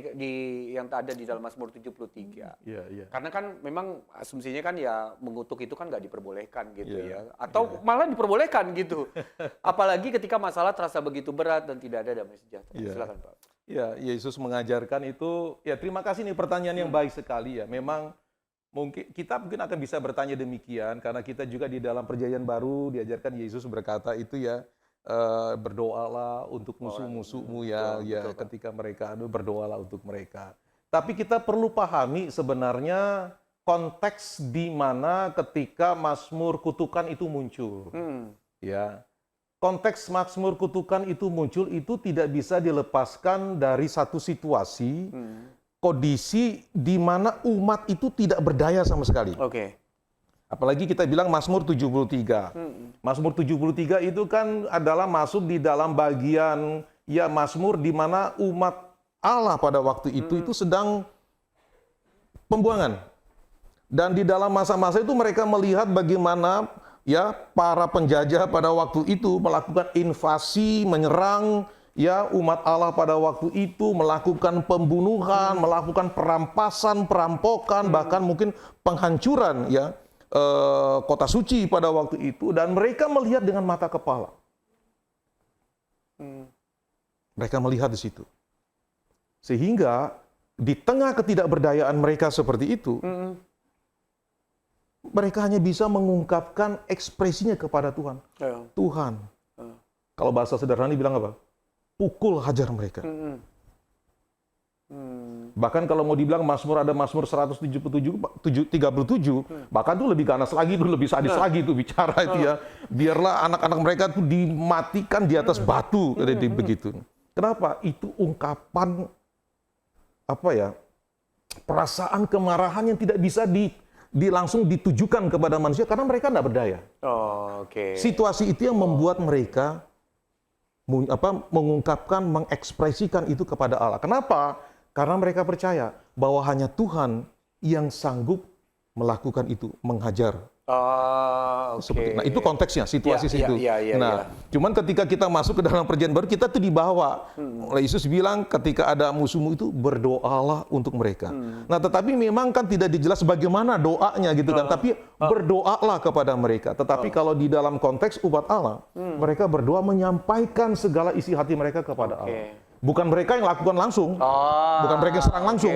yang ada di dalam Mazmur 73. Yeah, yeah. Karena kan memang asumsinya kan ya mengutuk itu kan nggak diperbolehkan gitu Yeah, ya. Atau malah diperbolehkan gitu. Apalagi ketika masalah terasa begitu berat dan tidak ada damai sejahtera. Yeah. Silakan, Pak. Ya, Yesus mengajarkan itu. Ya, terima kasih nih pertanyaan yang baik sekali ya. Memang kita mungkin akan bisa bertanya demikian karena kita juga di dalam Perjanjian Baru diajarkan Yesus berkata itu ya, berdoalah untuk musuh-musuhmu betul, ketika mereka berdoalah untuk mereka. Tapi kita perlu pahami sebenarnya konteks di mana ketika Mazmur kutukan itu muncul. Ya. Konteks Mazmur kutukan itu muncul itu tidak bisa dilepaskan dari satu situasi, kondisi di mana umat itu tidak berdaya sama sekali. Oke. Apalagi kita bilang Mazmur 73. Mazmur 73 itu kan adalah masuk di dalam bagian ya Mazmur di mana umat Allah pada waktu itu sedang pembuangan. Dan di dalam masa-masa itu mereka melihat bagaimana ya para penjajah pada waktu itu melakukan invasi, menyerang ya umat Allah pada waktu itu, melakukan pembunuhan, melakukan perampasan, perampokan, bahkan mungkin penghancuran ya kota suci pada waktu itu, dan mereka melihat dengan mata kepala. Mereka melihat di situ. Sehingga di tengah ketidakberdayaan mereka seperti itu, mereka hanya bisa mengungkapkan ekspresinya kepada Tuhan. Tuhan. Kalau bahasa sederhana bilang apa? Pukul hajar mereka. Bahkan kalau mau dibilang Mazmur ada Mazmur 137, bahkan itu lebih ganas lagi, itu lebih sadis lagi itu bicara itu ya. Biarlah anak-anak mereka itu dimatikan di atas batu, begitu. Kenapa? Itu ungkapan apa ya? Perasaan kemarahan yang tidak bisa langsung ditujukan kepada manusia karena mereka tidak berdaya. Situasi itu yang membuat mereka mengungkapkan, mengekspresikan itu kepada Allah. Kenapa? Karena mereka percaya bahwa hanya Tuhan yang sanggup melakukan itu, menghajar. Nah, itu konteksnya, situasi situ. Cuman ketika kita masuk ke dalam Perjanjian Baru, kita tuh dibawa. Yesus bilang ketika ada musuhmu itu berdoalah untuk mereka. Nah, tetapi memang kan tidak dijelas bagaimana doanya gitu kan. Tapi berdoalah kepada mereka. Tetapi kalau di dalam konteks umat Allah, mereka berdoa menyampaikan segala isi hati mereka kepada Allah. Bukan mereka yang lakukan langsung, bukan mereka yang serang langsung,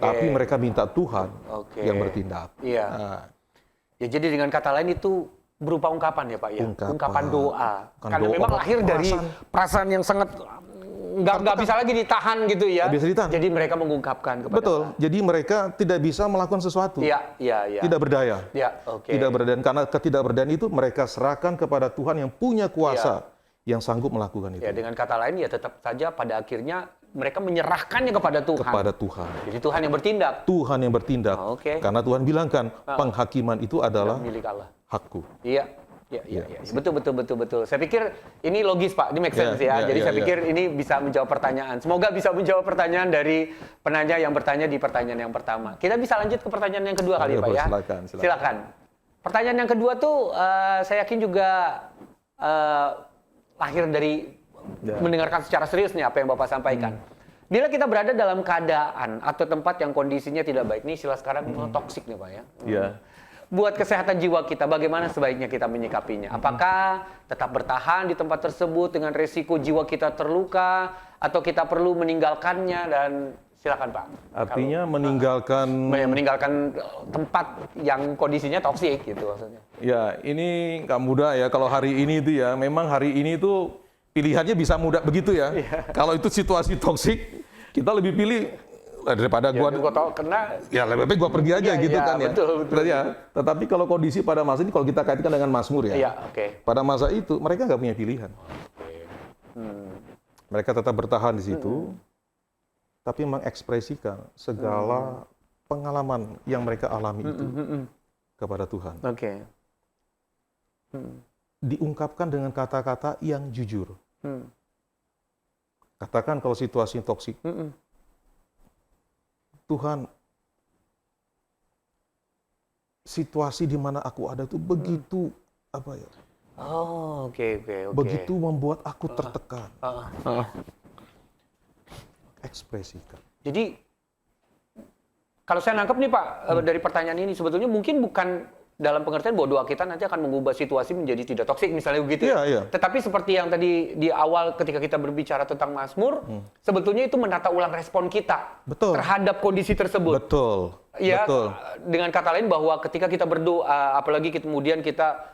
tapi mereka minta Tuhan yang bertindak. Nah. Ya, jadi dengan kata lain itu berupa ungkapan ya Pak ya, ungkapan doa. Karena doa, memang lahir dari perasaan yang sangat nggak bisa lagi ditahan gitu ya. Bisa ditahan. Jadi mereka mengungkapkan kepada Allah. Jadi mereka tidak bisa melakukan sesuatu. Tidak berdaya. Tidak berdaya. Dan karena ketidakberdayaan itu mereka serahkan kepada Tuhan yang punya kuasa. Yang sanggup melakukan itu. Ya, dengan kata lain ya tetap saja pada akhirnya mereka menyerahkannya kepada Tuhan. Kepada Tuhan. Jadi Tuhan yang bertindak. Tuhan yang bertindak. Karena Tuhan bilang kan, penghakiman itu adalah milik Allah. Hakku. Iya. Betul. Saya pikir ini logis Pak, ini make sense ya. Jadi saya pikir ini bisa menjawab pertanyaan. Semoga bisa menjawab pertanyaan dari penanya yang bertanya di pertanyaan yang pertama. Kita bisa lanjut ke pertanyaan yang kedua kali Pak ya. Silakan. Pertanyaan yang kedua tuh saya yakin juga lahir dari mendengarkan secara serius nih apa yang Bapak sampaikan. Bila kita berada dalam keadaan atau tempat yang kondisinya tidak baik, nih istilah sekarang toksik nih Pak ya. Buat kesehatan jiwa kita, bagaimana sebaiknya kita menyikapinya? Apakah tetap bertahan di tempat tersebut dengan resiko jiwa kita terluka, atau kita perlu meninggalkannya? Dan silakan Pak. Artinya meninggalkan tempat yang kondisinya toksik gitu maksudnya. Ya, ini nggak mudah ya kalau hari ini itu ya. Memang hari ini itu pilihannya bisa mudah begitu ya. Kalau itu situasi toksik, kita lebih pilih daripada gua tahu kena ya lebih baik gua pergi aja gitu kan ya. Betul. Ya. Tetapi kalau kondisi pada masa ini, kalau kita kaitkan dengan Mazmur ya, Iya, pada masa itu mereka nggak punya pilihan. Mereka tetap bertahan di situ, tapi mengekspresikan segala pengalaman yang mereka alami itu kepada Tuhan. Oke. Diungkapkan dengan kata-kata yang jujur. Katakan kalau situasi toksik, Tuhan, situasi di mana aku ada itu begitu apa ya? Oh, oke. Begitu membuat aku tertekan. Ekspresikan. Jadi kalau saya nangkep nih Pak dari pertanyaan ini sebetulnya mungkin bukan dalam pengertian bahwa doa kita nanti akan mengubah situasi menjadi tidak toksik misalnya begitu ya. Iya. Tetapi seperti yang tadi di awal ketika kita berbicara tentang Mazmur, sebetulnya itu menata ulang respon kita terhadap kondisi tersebut. Betul. Ya, dengan kata lain bahwa ketika kita berdoa, apalagi kemudian kita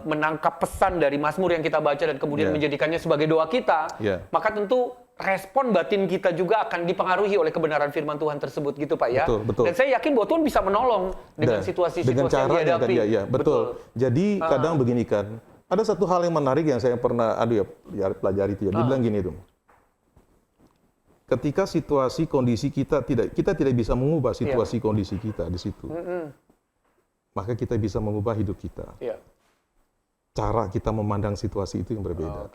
menangkap pesan dari Mazmur yang kita baca dan kemudian menjadikannya sebagai doa kita, maka tentu respon batin kita juga akan dipengaruhi oleh kebenaran firman Tuhan tersebut gitu Pak ya. Betul. Dan saya yakin bahwa Tuhan bisa menolong dengan situasi-situasi yang dihadapi. Betul. Jadi kadang begini kan, ada satu hal yang menarik yang saya pernah pelajari itu ya. Dia bilang gini tuh. Ketika situasi kondisi kita tidak bisa mengubah situasi kondisi kita di situ. Maka kita bisa mengubah hidup kita. Cara kita memandang situasi itu yang berbeda.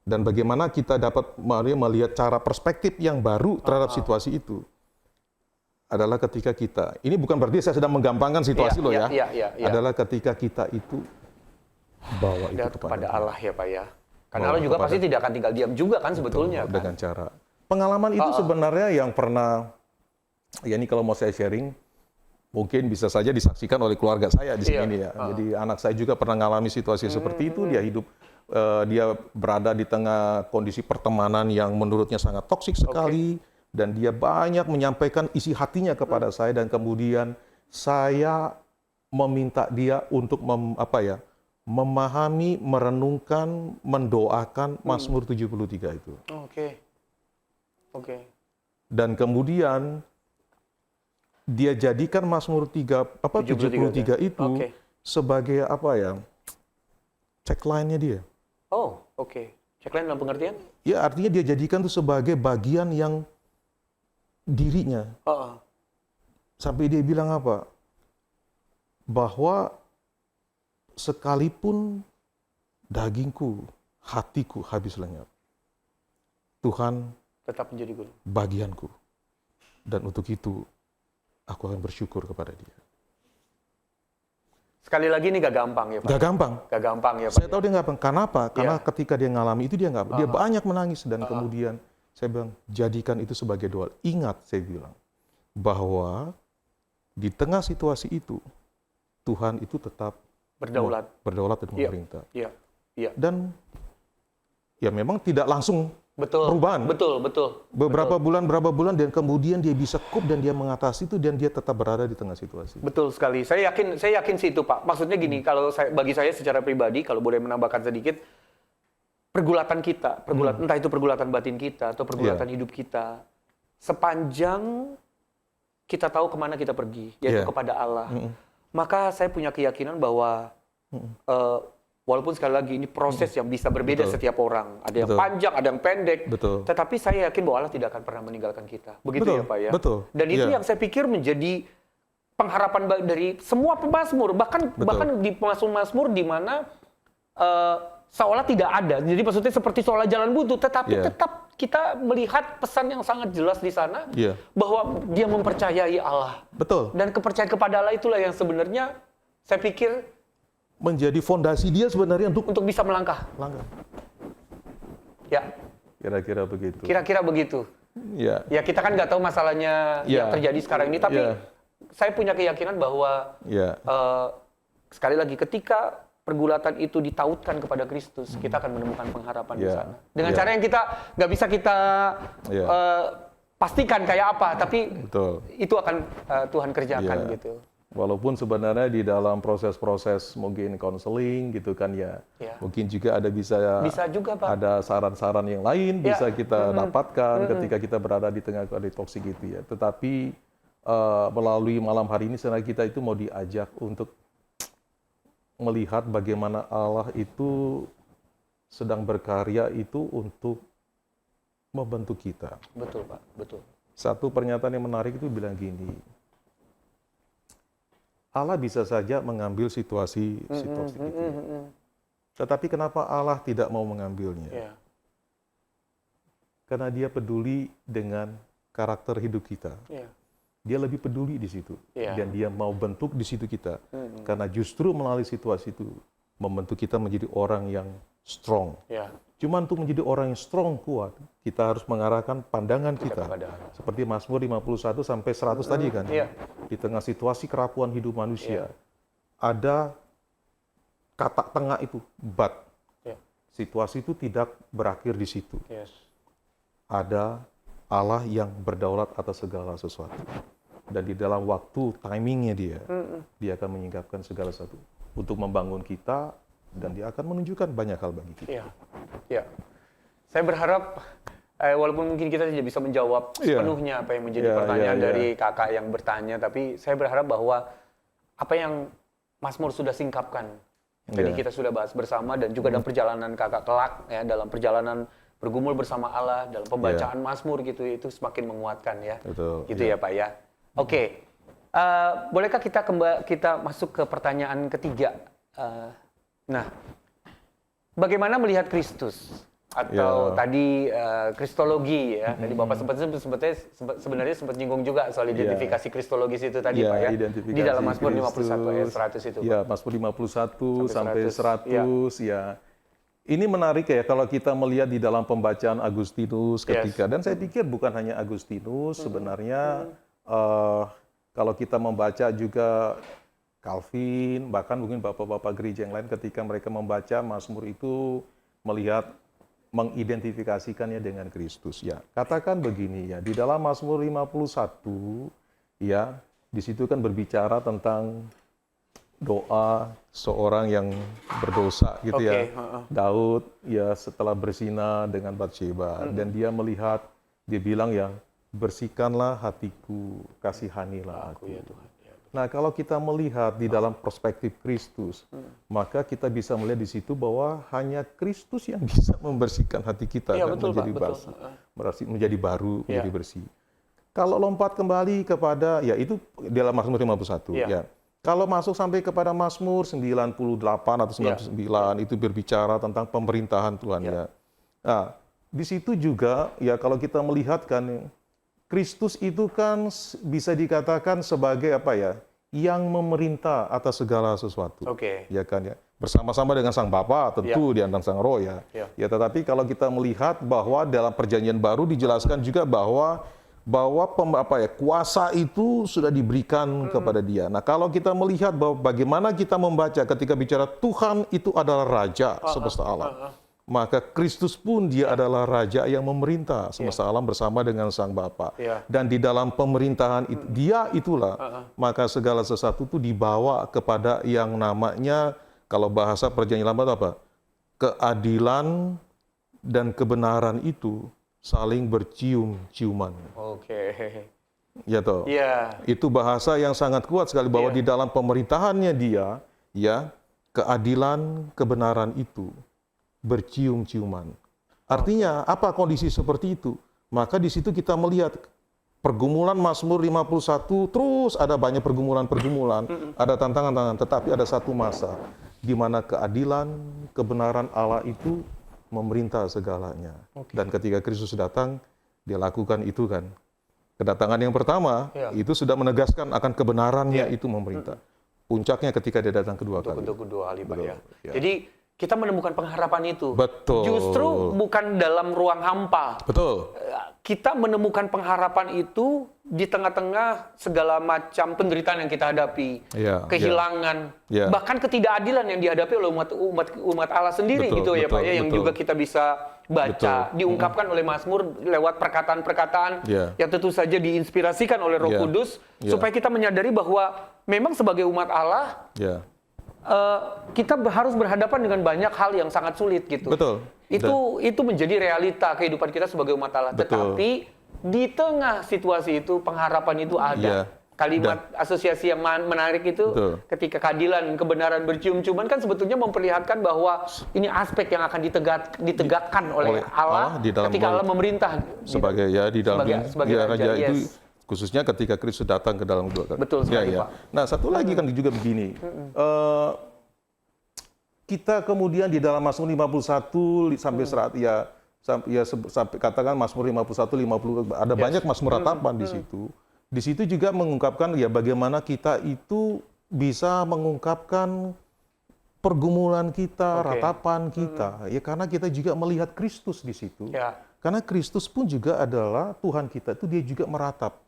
Dan bagaimana kita dapat melihat cara perspektif yang baru terhadap situasi itu adalah ketika kita, ini bukan berarti saya sedang menggampangkan situasi loh ya, adalah ketika kita itu bawa itu kepada Allah ya Pak ya. Karena Allah juga pasti tidak akan tinggal diam juga kan sebetulnya. Betul, dengan cara pengalaman itu sebenarnya yang pernah, ya ini kalau mau saya sharing, mungkin bisa saja disaksikan oleh keluarga saya di sini ya. Jadi anak saya juga pernah mengalami situasi seperti itu, dia berada di tengah kondisi pertemanan yang menurutnya sangat toksik sekali, dan dia banyak menyampaikan isi hatinya kepada saya, dan kemudian saya meminta dia untuk memahami, merenungkan, mendoakan Mazmur 73 itu. Dan kemudian dia jadikan Mazmur 73 itu sebagai tagline-nya dia. Tagline dalam pengertian? Ya, artinya dia jadikan itu sebagai bagian yang dirinya. Sampai dia bilang apa? Bahwa sekalipun dagingku, hatiku habis lenyap, Tuhan tetap menjadi guru. Bagianku. Dan untuk itu, aku akan bersyukur kepada dia. Sekali lagi ini gak gampang ya Pak? Gak gampang ya Pak? Saya tahu dia gak gampang. Kenapa? Karena ketika dia ngalami itu dia banyak menangis. Dan kemudian saya bilang, jadikan itu sebagai doa. Ingat, saya bilang, bahwa di tengah situasi itu, Tuhan itu tetap berdaulat dan memerintah. Dan ya memang tidak langsung perubahan. Betul. Berapa bulan dan kemudian dia bisa cope dan dia mengatasi itu dan dia tetap berada di tengah situasi. Betul sekali. Saya yakin sih itu Pak. Maksudnya gini, kalau bagi saya secara pribadi, kalau boleh menambahkan sedikit, pergulatan kita, entah itu pergulatan batin kita atau pergulatan hidup kita, sepanjang kita tahu kemana kita pergi, yaitu kepada Allah, maka saya punya keyakinan bahwa walaupun sekali lagi ini proses yang bisa berbeda setiap orang. Ada yang panjang, ada yang pendek. Tetapi saya yakin bahwa Allah tidak akan pernah meninggalkan kita. Begitu ya Pak ya? Dan itu yang saya pikir menjadi pengharapan dari semua pemazmur. Bahkan di Mazmur di mana seolah tidak ada. Jadi maksudnya seperti seolah jalan buntu. Tetapi tetap kita melihat pesan yang sangat jelas di sana. Bahwa dia mempercayai Allah. Dan kepercayaan kepada Allah itulah yang sebenarnya saya pikir menjadi fondasi dia sebenarnya untuk bisa melangkah. Kira-kira begitu. Kira-kira begitu. Ya kita kan nggak tahu masalahnya yang terjadi sekarang ini, tapi saya punya keyakinan bahwa sekali lagi ketika pergulatan itu ditautkan kepada Kristus, kita akan menemukan pengharapan di sana. Dengan cara yang kita nggak bisa kita pastikan kayak apa, tapi itu akan Tuhan kerjakan gitu. Walaupun sebenarnya di dalam proses-proses mungkin konseling gitu kan ya, mungkin juga bisa juga Pak. ada saran-saran yang lain bisa kita dapatkan ketika kita berada di tengah kondisi toksik gitu ya. Tetapi melalui malam hari ini sebenarnya kita itu mau diajak untuk melihat bagaimana Allah itu sedang berkarya itu untuk membentuk kita. Betul Pak, betul. Satu pernyataan yang menarik itu bilang gini, Allah bisa saja mengambil situasi toksik itu. Tetapi kenapa Allah tidak mau mengambilnya? Karena dia peduli dengan karakter hidup kita. Dia lebih peduli di situ. Dan dia mau bentuk di situ kita. Karena justru melalui situasi itu, membentuk kita menjadi orang yang strong. Cuma untuk menjadi orang yang strong, kuat, kita harus mengarahkan pandangan kita. Seperti Mazmur 51 sampai 100 tadi kan. Di tengah situasi kerapuan hidup manusia, ada kata tengah itu, but. Situasi itu tidak berakhir di situ. Ada Allah yang berdaulat atas segala sesuatu. Dan di dalam waktu, timingnya dia akan menyingkapkan segala sesuatu untuk membangun kita, dan dia akan menunjukkan banyak hal bagi kita. Saya berharap, walaupun mungkin kita tidak bisa menjawab sepenuhnya apa yang menjadi pertanyaan dari kakak yang bertanya, tapi saya berharap bahwa apa yang Mazmur sudah singkapkan, tadi kita sudah bahas bersama, dan juga dalam perjalanan kakak kelak, ya, dalam perjalanan bergumul bersama Allah, dalam pembacaan Mazmur gitu, itu semakin menguatkan ya. Betul, gitu ya Pak ya. Oke. Bolehkah kita masuk ke pertanyaan ketiga? Nah, bagaimana melihat Kristus? Atau tadi kristologi ya. Tadi Bapak sebenarnya sempat nyinggung juga soal identifikasi kristologis itu tadi Pak ya. Di dalam Mazmur 51 ayat 100 itu Pak. Ya, Mazmur 51 sampai 100 ya. Ini menarik ya kalau kita melihat di dalam pembacaan Agustinus ketika, dan saya pikir bukan hanya Agustinus, sebenarnya kalau kita membaca juga Calvin, bahkan mungkin bapak-bapak gereja yang lain ketika mereka membaca Mazmur itu melihat, mengidentifikasikannya dengan Kristus ya. Katakan begini ya, di dalam Mazmur 51 ya, di situ kan berbicara tentang doa seorang yang berdosa gitu ya. Daud ya setelah berzina dengan Batsheba, dan dia melihat, dia bilang ya, bersihkanlah hatiku, kasihanilah aku. Ya Tuhan. Nah, kalau kita melihat di dalam perspektif Kristus, maka kita bisa melihat di situ bahwa hanya Kristus yang bisa membersihkan hati kita dan menjadi bersih, menjadi baru, menjadi bersih. Kalau lompat kembali kepada, ya itu dalam Mazmur 51 ya. Kalau masuk sampai kepada Mazmur 98 atau 99 itu berbicara tentang pemerintahan Tuhan ya. Nah, di situ juga ya kalau kita melihat kan, Kristus itu kan bisa dikatakan sebagai apa ya, yang memerintah atas segala sesuatu. Ya kan ya. Bersama-sama dengan Sang Bapa tentu di antara Sang Roh ya. Ya, tetapi kalau kita melihat bahwa dalam Perjanjian Baru dijelaskan juga bahwa kuasa itu sudah diberikan kepada dia. Nah, kalau kita melihat bahwa bagaimana kita membaca ketika bicara Tuhan itu adalah Raja semesta alam. Maka Kristus pun dia adalah Raja yang memerintah semesta alam bersama dengan Sang Bapa. Dan di dalam pemerintahan itu, dia itulah, maka segala sesuatu itu dibawa kepada yang namanya, kalau bahasa Perjanjian Lama apa? Keadilan dan kebenaran itu saling bercium-ciuman. Ya toh. Itu bahasa yang sangat kuat sekali bahwa di dalam pemerintahannya dia, ya, keadilan, kebenaran itu bercium-ciuman. Artinya apa kondisi seperti itu? Maka di situ kita melihat pergumulan Mazmur 51, terus ada banyak pergumulan-pergumulan, ada tantangan-tantangan, tetapi ada satu masa di mana keadilan, kebenaran Allah itu memerintah segalanya. Dan ketika Kristus datang, dia lakukan itu kan. Kedatangan yang pertama itu sudah menegaskan akan kebenarannya itu memerintah. Puncaknya ketika dia datang kedua kali. Untuk kedua kali, Pak ya. Jadi kita menemukan pengharapan itu. Betul. Justru bukan dalam ruang hampa. Betul. Kita menemukan pengharapan itu di tengah-tengah segala macam penderitaan yang kita hadapi, kehilangan, bahkan ketidakadilan yang dihadapi oleh umat Allah sendiri, gitu ya Pak ya, yang juga kita bisa baca, diungkapkan oleh Mazmur lewat perkataan-perkataan yang tentu saja diinspirasikan oleh Roh Kudus, supaya kita menyadari bahwa memang sebagai umat Allah, kita harus berhadapan dengan banyak hal yang sangat sulit gitu. Betul. Itu menjadi realita kehidupan kita sebagai umat Allah. Betul. Tetapi di tengah situasi itu pengharapan itu ada. Kalimat asosiasi yang menarik itu, ketika keadilan, kebenaran bercium-ciuman, kan sebetulnya memperlihatkan bahwa ini aspek yang akan ditegakkan oleh Allah ketika Allah memerintah sebagai di dalam sebagai raja itu, khususnya ketika Kristus datang ke dalam dua kali. Betul sekali, Pak. Nah, satu lagi kan juga begini. Kita kemudian di dalam Mazmur 51 sampai sampai katakan Mazmur 51 50 ada banyak Mazmur ratapan di situ. Di situ juga mengungkapkan bagaimana kita itu bisa mengungkapkan pergumulan kita, ratapan kita, karena kita juga melihat Kristus di situ. Karena Kristus pun juga adalah Tuhan kita, itu dia juga meratap.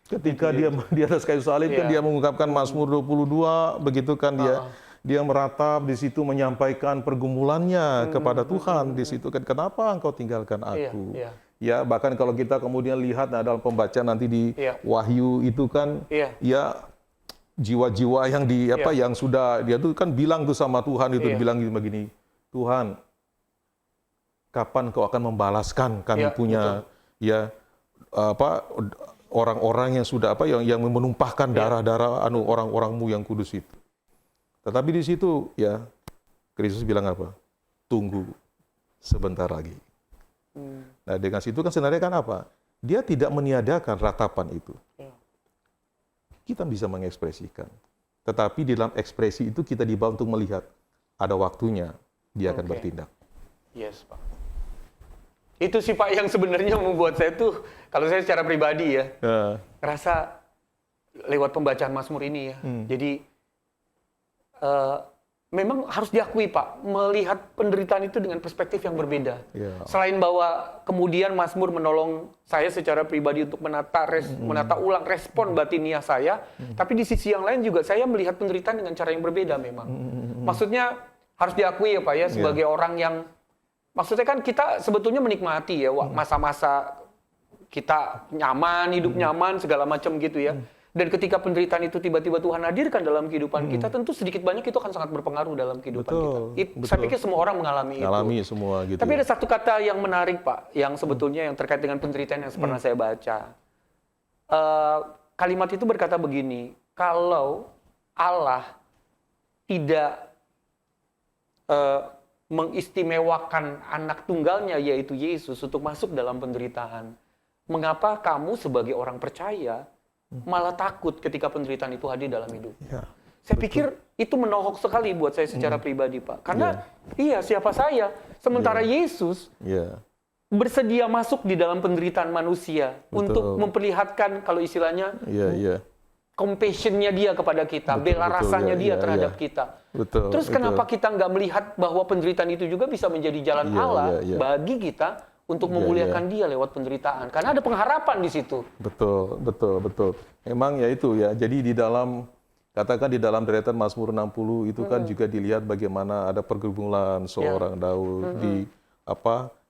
Ketika dia di atas kayu salib kan dia mengungkapkan Mazmur 22, begitu kan dia meratap di situ menyampaikan pergumulannya kepada Tuhan di situ kan, kenapa engkau tinggalkan aku? Ya, bahkan kalau kita kemudian lihat dalam pembacaan nanti di Wahyu itu kan, jiwa-jiwa yang yang sudah dia tuh kan bilang tuh sama Tuhan itu bilang begini, Tuhan, kapan kau akan membalaskan kami punya orang-orang yang sudah yang menumpahkan darah-darah orang-orangmu yang kudus itu. Tetapi di situ Kristus bilang apa? Tunggu sebentar lagi. Nah, dengan situ kan sebenarnya kan apa? Dia tidak meniadakan ratapan itu. Kita bisa mengekspresikan. Tetapi di dalam ekspresi itu kita dibawa untuk melihat ada waktunya dia akan bertindak. Yes, Pak. Itu sih Pak yang sebenarnya membuat saya tuh, kalau saya secara pribadi ngerasa lewat pembacaan Mazmur ini jadi memang harus diakui Pak, melihat penderitaan itu dengan perspektif yang berbeda. Selain bahwa kemudian Mazmur menolong saya secara pribadi untuk menata ulang respon batiniah saya, tapi di sisi yang lain juga saya melihat penderitaan dengan cara yang berbeda memang. Maksudnya harus diakui ya Pak ya, sebagai orang yang, maksudnya kan kita sebetulnya menikmati masa-masa kita nyaman, hidup nyaman, segala macam gitu ya. Dan ketika penderitaan itu tiba-tiba Tuhan hadirkan dalam kehidupan kita, tentu sedikit banyak itu akan sangat berpengaruh dalam kehidupan kita. Saya pikir semua orang mengalami itu. Semua gitu. Tapi ada satu kata yang menarik Pak, yang sebetulnya yang terkait dengan penderitaan yang pernah saya baca. Kalimat itu berkata begini, kalau Allah tidak mengistimewakan anak tunggalnya yaitu Yesus untuk masuk dalam penderitaan, mengapa kamu sebagai orang percaya malah takut ketika penderitaan itu hadir dalam hidup? Saya pikir itu menohok sekali buat saya secara pribadi Pak. Karena siapa saya? Sementara Yesus bersedia masuk di dalam penderitaan manusia untuk memperlihatkan, kalau istilahnya, compassion-nya dia kepada kita, bela rasanya dia terhadap kita. Terus kenapa kita nggak melihat bahwa penderitaan itu juga bisa menjadi jalan Allah bagi kita untuk memuliakan dia lewat penderitaan? Karena ada pengharapan di situ. Betul. Memang jadi di dalam, katakan di dalam deretan Mazmur 60 itu kan juga dilihat bagaimana ada pergumulan seorang Daud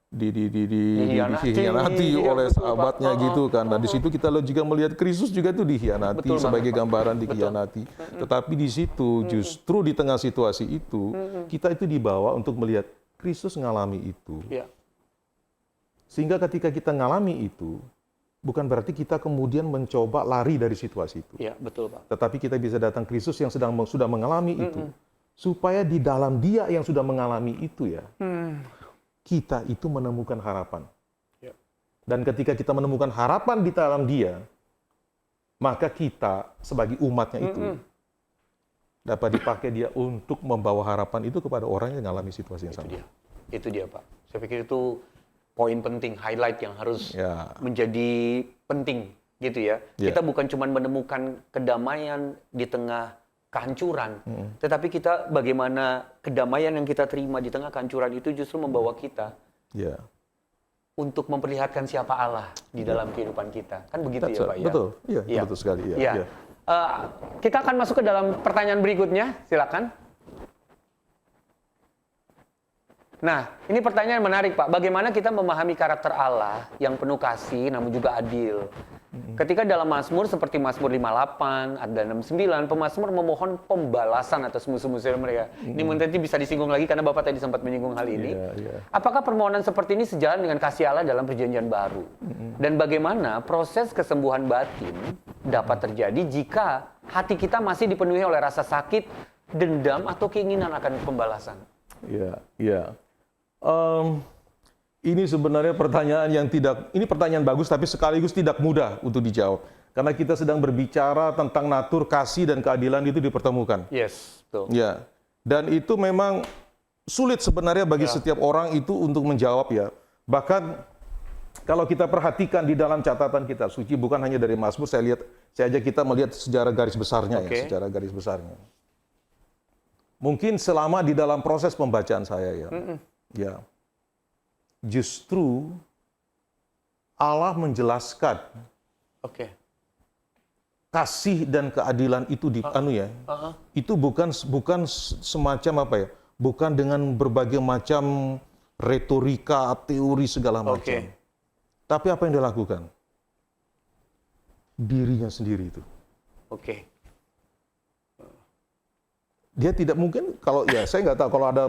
dikhianati oleh sahabatnya gitu kan. Nah, di situ kita juga melihat Kristus juga itu dikhianati sebagai gambaran dikhianati. Tetapi di situ justru di tengah situasi itu kita itu dibawa untuk melihat Kristus ngalami itu. Sehingga ketika kita ngalami itu, bukan berarti kita kemudian mencoba lari dari situasi itu. Betul Pak. Tetapi kita bisa datang Kristus yang sudah mengalami itu, supaya di dalam Dia yang sudah mengalami itu kita itu menemukan harapan. Dan ketika kita menemukan harapan di dalam Dia, maka kita sebagai umatnya itu dapat dipakai Dia untuk membawa harapan itu kepada orang yang mengalami situasi yang sama. Itu dia Pak. Saya pikir itu poin penting, highlight yang harus menjadi penting gitu ya. Kita bukan cuma menemukan kedamaian di tengah kehancuran, tetapi kita bagaimana kedamaian yang kita terima di tengah kehancuran itu justru membawa kita untuk memperlihatkan siapa Allah di dalam kehidupan kita. Kan begitu ya Pak ya? Betul, betul sekali. Kita akan masuk ke dalam pertanyaan berikutnya, silakan. Nah, ini pertanyaan menarik, Pak. Bagaimana kita memahami karakter Allah yang penuh kasih namun juga adil? Ketika dalam Mazmur seperti Mazmur 58, ada 69, pemazmur memohon pembalasan atas musuh-musuh mereka. Ini mungkin bisa disinggung lagi karena Bapak tadi sempat menyinggung hal ini. Apakah permohonan seperti ini sejalan dengan kasih Allah dalam perjanjian baru? Dan bagaimana proses kesembuhan batin dapat terjadi jika hati kita masih dipenuhi oleh rasa sakit, dendam, atau keinginan akan pembalasan? Ya. Ini sebenarnya pertanyaan yang ini pertanyaan bagus tapi sekaligus tidak mudah untuk dijawab. Karena kita sedang berbicara tentang natur kasih dan keadilan itu dipertemukan. Yes, betul. Ya. Dan itu memang sulit sebenarnya bagi setiap orang itu untuk menjawab ya. Bahkan kalau kita perhatikan di dalam catatan kitab suci, bukan hanya dari Mazmur, saya ajak kita melihat sejarah garis besarnya ya, secara garis besarnya. Mungkin selama di dalam proses pembacaan saya ya. Justru Allah menjelaskan kasih dan keadilan itu itu bukan semacam apa ya, bukan dengan berbagai macam retorika, teori segala macam. Tapi apa yang dilakukan? Dirinya sendiri itu. Dia tidak mungkin, kalau ya saya nggak tahu kalau ada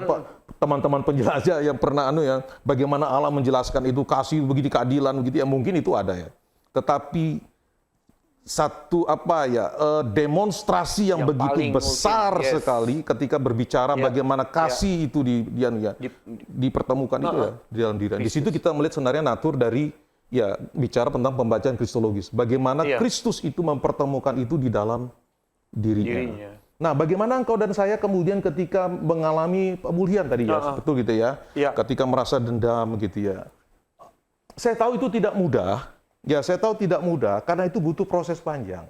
teman-teman penjelajah yang pernah yang bagaimana Allah menjelaskan itu kasih begitu, keadilan begitu ya, mungkin itu ada ya. Tetapi satu demonstrasi yang begitu besar sekali ketika berbicara bagaimana kasih itu dipertemukan itu ya di dalam diri. Di situ kita melihat sebenarnya natur dari bicara tentang pembacaan kristologis. Bagaimana Kristus itu mempertemukan itu di dalam dirinya. Nah, bagaimana engkau dan saya kemudian ketika mengalami pemulihan tadi betul gitu ya, ketika merasa dendam gitu ya. Saya tahu itu tidak mudah, karena itu butuh proses panjang.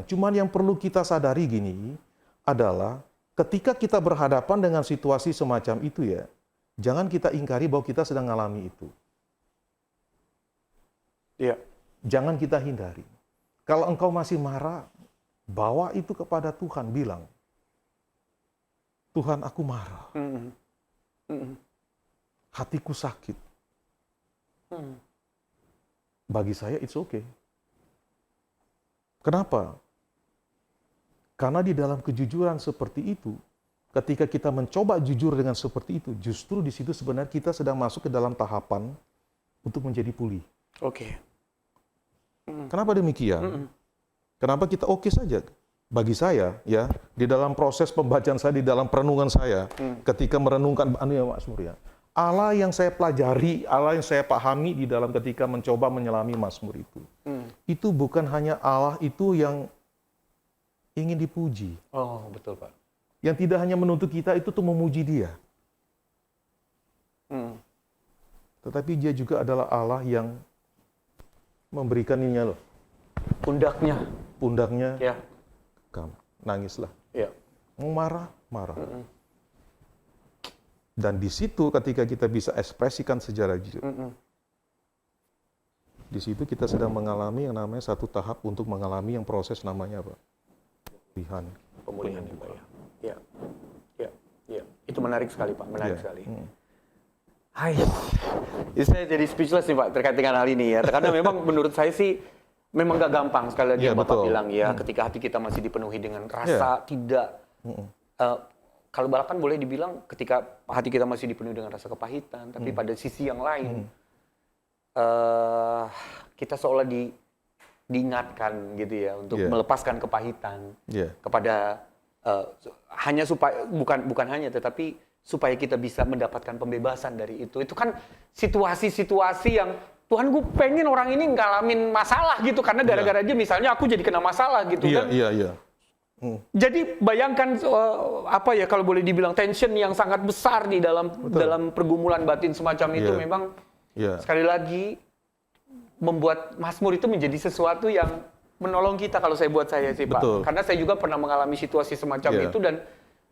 Cuman yang perlu kita sadari gini adalah ketika kita berhadapan dengan situasi semacam itu ya, jangan kita ingkari bahwa kita sedang mengalami itu. Jangan kita hindari. Kalau engkau masih marah, bawa itu kepada Tuhan, bilang, Tuhan aku marah, hatiku sakit. Bagi saya it's okay. Kenapa? Karena di dalam kejujuran seperti itu, ketika kita mencoba jujur dengan seperti itu, justru di situ sebenarnya kita sedang masuk ke dalam tahapan untuk menjadi pulih. Kenapa demikian? Kenapa kita oke saja? Bagi saya, ya, di dalam proses pembacaan saya, di dalam perenungan saya, ketika merenungkan Mazmur ya, Allah yang saya pelajari, Allah yang saya pahami di dalam ketika mencoba menyelami Mazmur itu bukan hanya Allah itu yang ingin dipuji. Oh, betul Pak. Yang tidak hanya menuntut kita itu tuh memuji Dia. Tetapi Dia juga adalah Allah yang memberikan ininya loh. Pundaknya, kamu nangislah. Mau marah. Dan di situ ketika kita bisa ekspresikan secara jujur, di situ kita sedang mengalami yang namanya satu tahap untuk mengalami yang proses namanya apa? Pemulihan. Itu menarik sekali Pak, sekali. Saya jadi speechless nih Pak terkait dengan hal ini ya. Karena memang menurut saya sih memang gak gampang sekali lagi yang Bapak bilang ya, ketika hati kita masih dipenuhi dengan rasa tidak, kalau bahkan boleh dibilang ketika hati kita masih dipenuhi dengan rasa kepahitan, tapi pada sisi yang lain, kita seolah diingatkan gitu ya, untuk melepaskan kepahitan kepada, hanya supaya, bukan hanya, tetapi supaya kita bisa mendapatkan pembebasan dari itu. Itu kan situasi-situasi yang Tuhan, gue pengen orang ini ngalamin masalah gitu, karena gara-gara dia misalnya aku jadi kena masalah gitu kan. Jadi bayangkan kalau boleh dibilang tension yang sangat besar di dalam pergumulan batin semacam itu memang sekali lagi membuat Mazmur itu menjadi sesuatu yang menolong kita kalau buat saya sih Pak. Karena saya juga pernah mengalami situasi semacam itu dan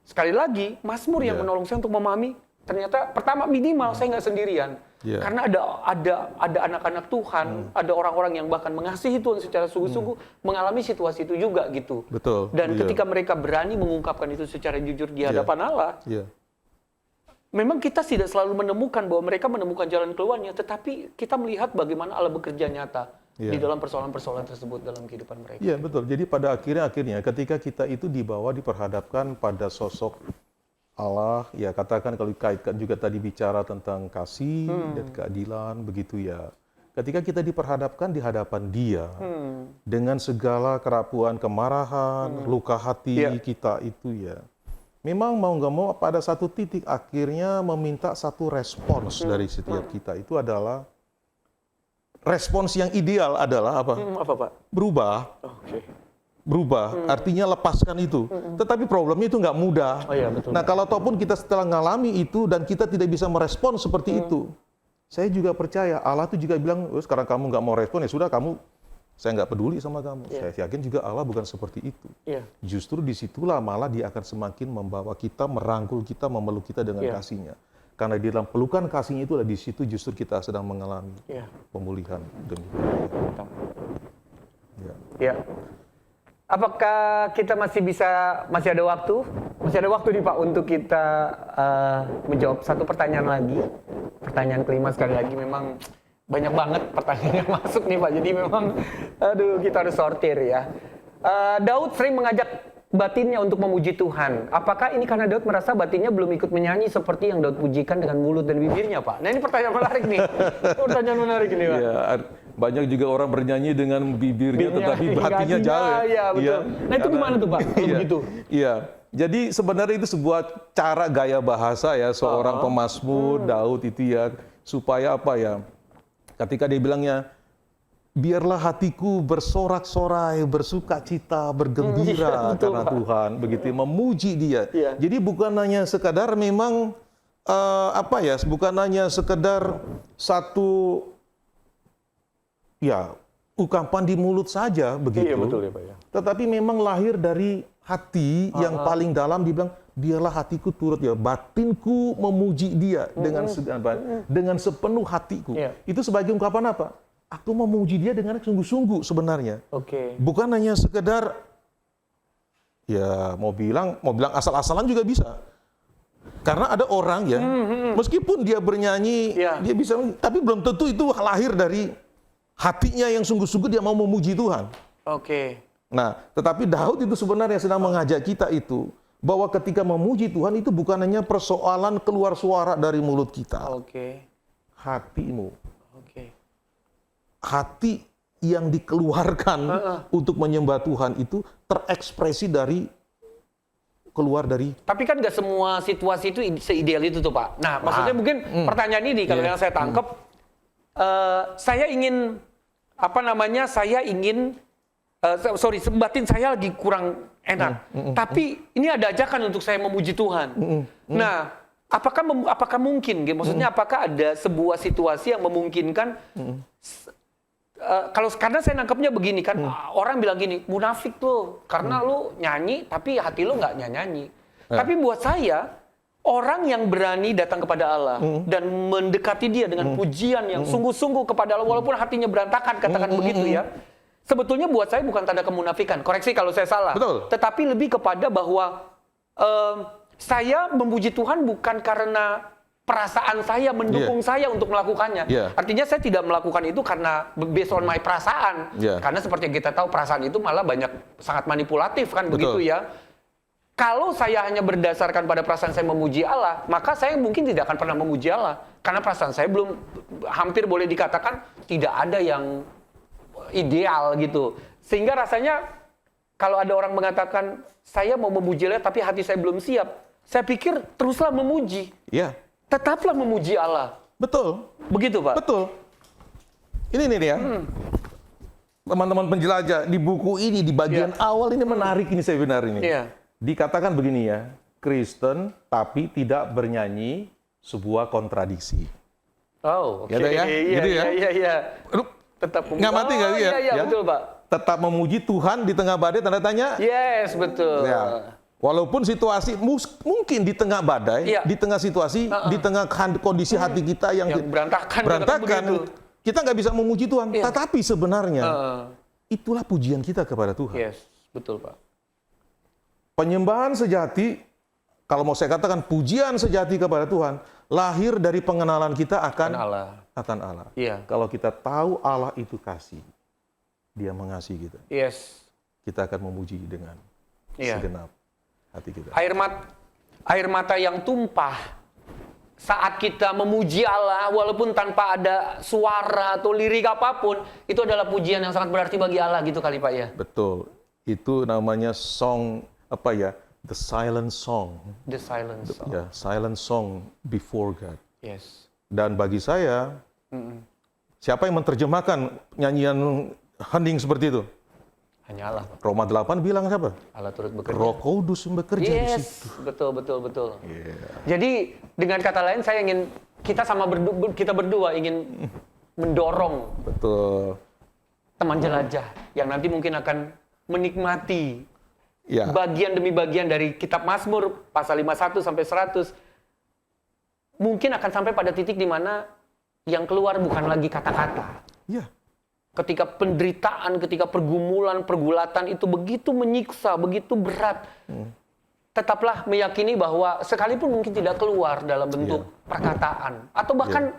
sekali lagi Mazmur yang menolong saya untuk memahami ternyata pertama minimal saya nggak sendirian. Karena ada anak-anak Tuhan, ada orang-orang yang bahkan mengasihi Tuhan secara sungguh-sungguh mengalami situasi itu juga gitu. Dan ketika mereka berani mengungkapkan itu secara jujur di hadapan Allah, memang kita tidak selalu menemukan bahwa mereka menemukan jalan keluarnya, tetapi kita melihat bagaimana Allah bekerja nyata di dalam persoalan-persoalan tersebut dalam kehidupan mereka. Iya, betul. Jadi pada akhirnya ketika kita itu diperhadapkan pada sosok Allah, ya katakan kalau kaitkan juga tadi bicara tentang kasih dan keadilan, begitu ya. Ketika kita diperhadapkan di hadapan Dia dengan segala kerapuan, kemarahan, luka hati kita itu ya, memang mau nggak mau pada satu titik akhirnya meminta satu respons dari setiap kita. Itu adalah respons yang ideal adalah apa? Apa Pak? Berubah. Oke. Berubah, artinya lepaskan itu. Tetapi problemnya itu nggak mudah. Oh iya, betul. Nah, kalau ataupun kita setelah mengalami itu dan kita tidak bisa merespon seperti itu, saya juga percaya Allah itu juga bilang, oh, sekarang kamu nggak mau respon, ya sudah saya nggak peduli sama kamu. Saya yakin juga Allah bukan seperti itu. Justru disitulah malah Dia akan semakin membawa kita, merangkul kita, memeluk kita dengan kasih-Nya. Karena di dalam pelukan kasih-Nya itulah di situ justru kita sedang mengalami pemulihan demikian. Ya. Apakah kita masih ada waktu? Masih ada waktu nih Pak untuk kita menjawab satu pertanyaan lagi. Pertanyaan kelima sekali lagi, memang banyak banget pertanyaan yang masuk nih Pak. Jadi memang, kita harus sortir ya. Daud sering mengajak batinnya untuk memuji Tuhan. Apakah ini karena Daud merasa batinnya belum ikut menyanyi seperti yang Daud pujikan dengan mulut dan bibirnya Pak? Nah ini pertanyaan menarik nih. Pertanyaan menarik ini Pak. Ya, banyak juga orang bernyanyi dengan bibirnya tetapi hatinya jauh ya. Iya, betul. Nah itu gimana tuh Pak? Kalau begitu? Iya. Jadi sebenarnya itu sebuah cara gaya bahasa ya seorang pemazmur Daud itu ya, supaya apa ya? Ketika dia bilangnya, biarlah hatiku bersorak-sorai, bersukacita, bergembira karena Tuhan, begitu memuji Dia. Jadi bukan hanya sekadar memang bukan hanya sekedar satu ungkapan di mulut saja begitu. Iya betul ya Pak ya. Tetapi memang lahir dari hati yang paling dalam, dibilang biarlah hatiku turut ya, batinku memuji Dia dengan sepenuh hatiku. Itu sebagai ungkapan apa? Aku memuji Dia dengan sungguh-sungguh sebenarnya. Bukan hanya sekedar ya mau bilang asal-asalan juga bisa. Karena ada orang ya, meskipun dia bernyanyi, dia bisa, tapi belum tentu itu lahir dari hatinya yang sungguh-sungguh dia mau memuji Tuhan. Nah, tetapi Daud itu sebenarnya sedang mengajak kita itu, bahwa ketika memuji Tuhan itu bukan hanya persoalan keluar suara dari mulut kita. Hatimu. Hati yang dikeluarkan untuk menyembah Tuhan itu terekspresi keluar dari. Tapi kan nggak semua situasi itu seideal itu tuh Pak. Nah, maksudnya mungkin pertanyaan ini kalau yang saya tangkap, saya ingin batin saya lagi kurang enak. Tapi ini ada ajakan untuk saya memuji Tuhan. Nah, apakah mungkin? Maksudnya apakah ada sebuah situasi yang memungkinkan? Karena saya nangkepnya begini kan, orang bilang gini, munafik tuh, karena lu nyanyi tapi hati lu nggak nyanyi. Tapi buat saya, orang yang berani datang kepada Allah dan mendekati Dia dengan pujian yang sungguh-sungguh kepada Allah, walaupun hatinya berantakan, katakan begitu ya. Sebetulnya buat saya bukan tanda kemunafikan. Koreksi kalau saya salah. Betul. Tetapi lebih kepada bahwa saya memuji Tuhan bukan karena perasaan saya mendukung saya untuk melakukannya. Artinya saya tidak melakukan itu karena based on my perasaan. Karena seperti yang kita tahu, perasaan itu malah sangat manipulatif kan. Begitu ya. Kalau saya hanya berdasarkan pada perasaan saya memuji Allah, maka saya mungkin tidak akan pernah memuji Allah. Karena perasaan saya belum, hampir boleh dikatakan tidak ada yang ideal gitu. Sehingga rasanya kalau ada orang mengatakan saya mau memuji Allah tapi hati saya belum siap, saya pikir teruslah memuji. Tetaplah memuji Allah. Betul. Begitu Pak? Betul. Ini nih ya. Teman-teman penjelajah, di buku ini, di bagian awal ini menarik ini sebenarnya ini. Dikatakan begini ya, Kristen tapi tidak bernyanyi sebuah kontradiksi. Gitu ya? Iya. Tetap nggak mati nggak ya? Iya, betul Pak. Tetap memuji Tuhan di tengah badai, tanda tanya? Yes, betul. Walaupun situasi mungkin di tengah badai, di tengah situasi, di tengah kondisi hati kita yang berantakan, kita nggak bisa memuji Tuhan. Tetapi sebenarnya itulah pujian kita kepada Tuhan. Yes, betul Pak. Penyembahan sejati kalau mau saya katakan pujian sejati kepada Tuhan lahir dari pengenalan kita Kan Allah. akan Allah. Iya. Kalau kita tahu Allah itu kasih, Dia mengasihi kita, Yes. kita akan memuji dengan Iya. segenap hati kita. Air mata yang tumpah saat kita memuji Allah, walaupun tanpa ada suara atau lirik apapun, itu adalah pujian yang sangat berarti bagi Allah gitu kali Pak ya. Betul. Itu namanya song apa ya? The silent song. The silence. Ya, silent song before God. Yes. Dan bagi saya, siapa yang menerjemahkan nyanyian hening seperti itu? Hanya Allah. Pak. Roma 8 bilang siapa? Allah turut bekerja. Roh Kudus yang bekerja di situ. Yes, betul. Yeah. Jadi dengan kata lain saya ingin kita berdua ingin mendorong Betul. teman jelajah yang nanti mungkin akan menikmati Ya. bagian demi bagian dari kitab Mazmur pasal 51 sampai 100 mungkin akan sampai pada titik di mana yang keluar bukan lagi kata-kata. Ya. Ketika penderitaan, ketika pergumulan, pergulatan itu begitu menyiksa, begitu berat. Tetaplah meyakini bahwa sekalipun mungkin tidak keluar dalam bentuk perkataan. Atau bahkan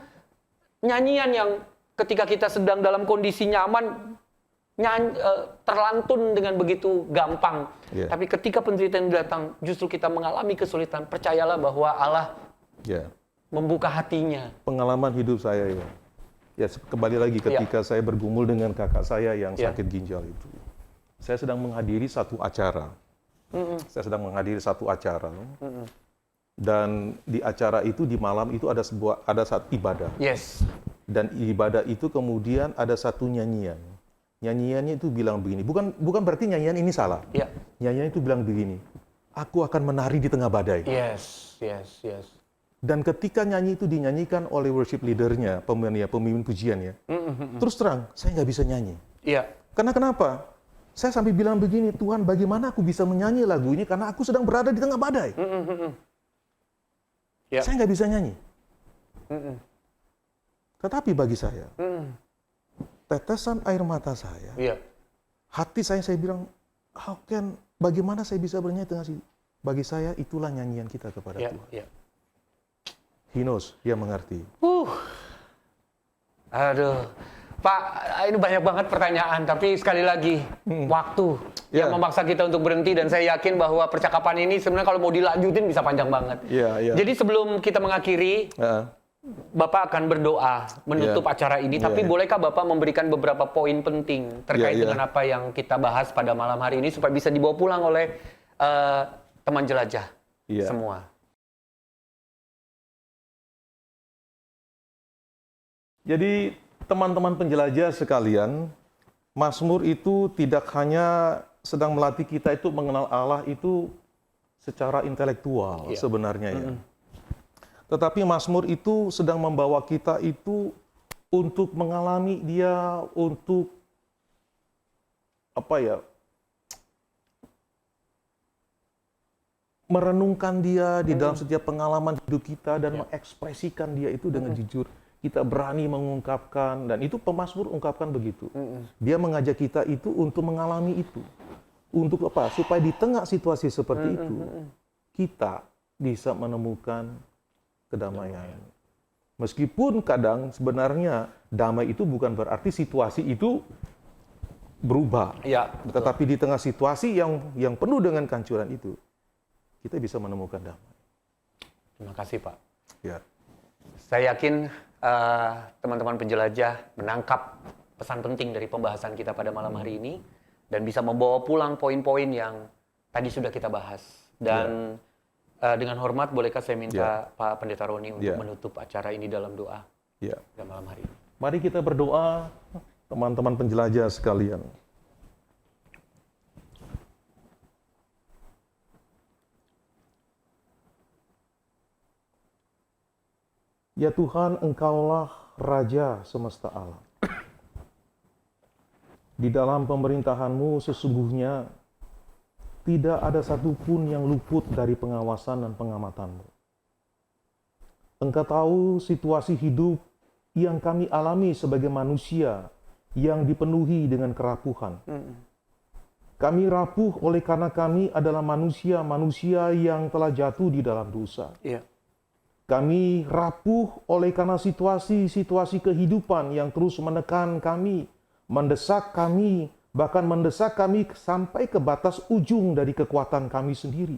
nyanyian yang ketika kita sedang dalam kondisi nyaman, terlantun dengan begitu gampang. Tapi ketika penderitaan datang, justru kita mengalami kesulitan. Percayalah bahwa Allah membuka hatinya. Pengalaman hidup saya ya. Ya, kembali lagi ketika saya bergumul dengan kakak saya yang sakit ginjal itu. Saya sedang menghadiri satu acara. Dan di acara itu, di malam itu ada saat ibadah. Yes. Dan ibadah itu kemudian ada satu nyanyian. Nyanyiannya itu bilang begini, bukan berarti nyanyian ini salah. Nyanyian itu bilang begini, aku akan menari di tengah badai. Yes. Dan ketika nyanyi itu dinyanyikan oleh worship leadernya, pemimpin pujiannya, terus terang, saya nggak bisa nyanyi. Karena kenapa? Saya sampai bilang begini, Tuhan bagaimana aku bisa menyanyi lagu ini karena aku sedang berada di tengah badai. Saya nggak bisa nyanyi. Tetapi bagi saya, tetesan air mata saya, hati saya bilang, bagaimana saya bisa bernyanyi tengah situ? Bagi saya itulah nyanyian kita kepada Tuhan. He knows, dia mengerti. Aduh, Pak, ini banyak banget pertanyaan, tapi sekali lagi waktu yang memaksa kita untuk berhenti dan saya yakin bahwa percakapan ini sebenarnya kalau mau dilanjutin bisa panjang banget. Jadi sebelum kita mengakhiri, Bapak akan berdoa menutup acara ini, tapi bolehkah Bapak memberikan beberapa poin penting terkait dengan apa yang kita bahas pada malam hari ini supaya bisa dibawa pulang oleh teman jelajah semua? Jadi teman-teman penjelajah sekalian, Mazmur itu tidak hanya sedang melatih kita itu mengenal Allah itu secara intelektual sebenarnya ya. Tetapi Mazmur itu sedang membawa kita itu untuk mengalami dia, untuk merenungkan dia di dalam setiap pengalaman hidup kita dan mengekspresikan dia itu dengan jujur. Kita berani mengungkapkan, dan itu pemazmur ungkapkan begitu. Dia mengajak kita itu untuk mengalami itu. Untuk apa? Supaya di tengah situasi seperti itu, kita bisa menemukan kedamaian. Meskipun kadang sebenarnya damai itu bukan berarti situasi itu berubah. Tetapi di tengah situasi yang penuh dengan kehancuran itu, kita bisa menemukan damai. Terima kasih, Pak. Saya yakin teman-teman penjelajah menangkap pesan penting dari pembahasan kita pada malam hari ini dan bisa membawa pulang poin-poin yang tadi sudah kita bahas. Dan dengan hormat, bolehkah saya minta Pak Pendeta Roni untuk menutup acara ini dalam doa pada malam hari ini? Mari kita berdoa, teman-teman penjelajah sekalian. Ya Tuhan, Engkaulah Raja semesta alam. Di dalam pemerintahan-Mu sesungguhnya tidak ada satupun yang luput dari pengawasan dan pengamatan-Mu. Engkau tahu situasi hidup yang kami alami sebagai manusia yang dipenuhi dengan kerapuhan. Kami rapuh oleh karena kami adalah manusia-manusia yang telah jatuh di dalam dosa. Iya. Kami rapuh oleh karena situasi-situasi kehidupan yang terus menekan kami, mendesak kami, bahkan mendesak kami sampai ke batas ujung dari kekuatan kami sendiri.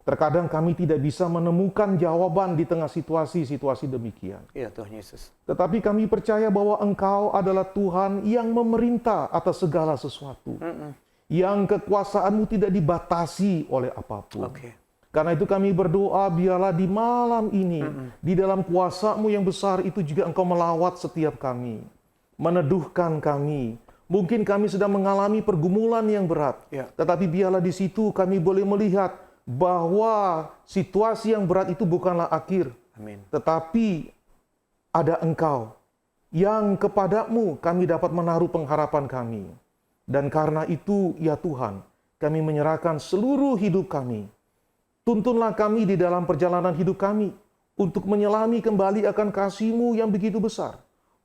Terkadang kami tidak bisa menemukan jawaban di tengah situasi-situasi demikian. Iya, Tuhan Yesus. Tetapi kami percaya bahwa Engkau adalah Tuhan yang memerintah atas segala sesuatu. Yang kekuasaanmu tidak dibatasi oleh apapun. Oke. Karena itu kami berdoa, biarlah di malam ini, di dalam kuasa-Mu yang besar itu juga Engkau melawat setiap kami. Meneduhkan kami. Mungkin kami sedang mengalami pergumulan yang berat. Ya. Tetapi biarlah di situ kami boleh melihat bahwa situasi yang berat itu bukanlah akhir. Amin. Tetapi ada Engkau yang kepadamu kami dapat menaruh pengharapan kami. Dan karena itu, ya Tuhan, kami menyerahkan seluruh hidup kami. Tuntunlah kami di dalam perjalanan hidup kami untuk menyelami kembali akan kasih-Mu yang begitu besar.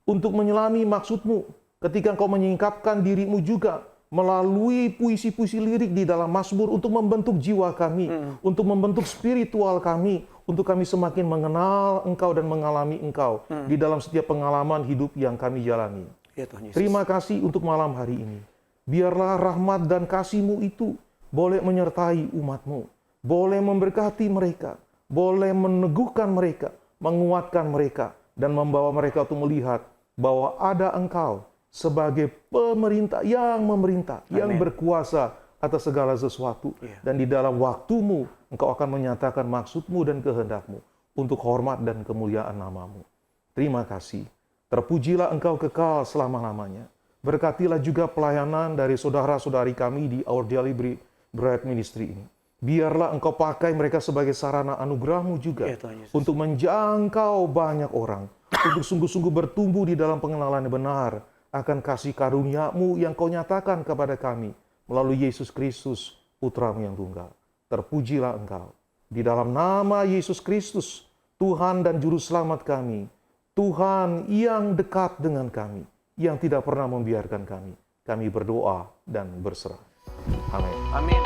Untuk menyelami maksud-Mu ketika Engkau menyingkapkan diri-Mu juga melalui puisi-puisi lirik di dalam Mazmur untuk membentuk jiwa kami, untuk membentuk spiritual kami, untuk kami semakin mengenal Engkau dan mengalami Engkau di dalam setiap pengalaman hidup yang kami jalani. Ya, Tuhan Yesus. Terima kasih untuk malam hari ini. Biarlah rahmat dan kasih-Mu itu boleh menyertai umat-Mu, boleh memberkati mereka, boleh meneguhkan mereka, menguatkan mereka, dan membawa mereka untuk melihat bahwa ada Engkau sebagai pemerintah, yang berkuasa atas segala sesuatu. Dan di dalam waktu-Mu, Engkau akan menyatakan maksud-Mu dan kehendak-Mu untuk hormat dan kemuliaan nama-Mu. Terima kasih. Terpujilah Engkau kekal selama-lamanya. Berkatilah juga pelayanan dari saudara-saudari kami di Our Daily Bread Ministry ini. Biarlah Engkau pakai mereka sebagai sarana anugerah-Mu juga untuk menjangkau banyak orang, untuk sungguh-sungguh bertumbuh di dalam pengenalan yang benar akan kasih karunia-Mu yang Kau nyatakan kepada kami melalui Yesus Kristus, Putra-Mu yang tunggal. Terpujilah Engkau. Di dalam nama Yesus Kristus, Tuhan dan Juru Selamat kami, Tuhan yang dekat dengan kami, yang tidak pernah membiarkan kami berdoa dan berserah. Amin. Amin.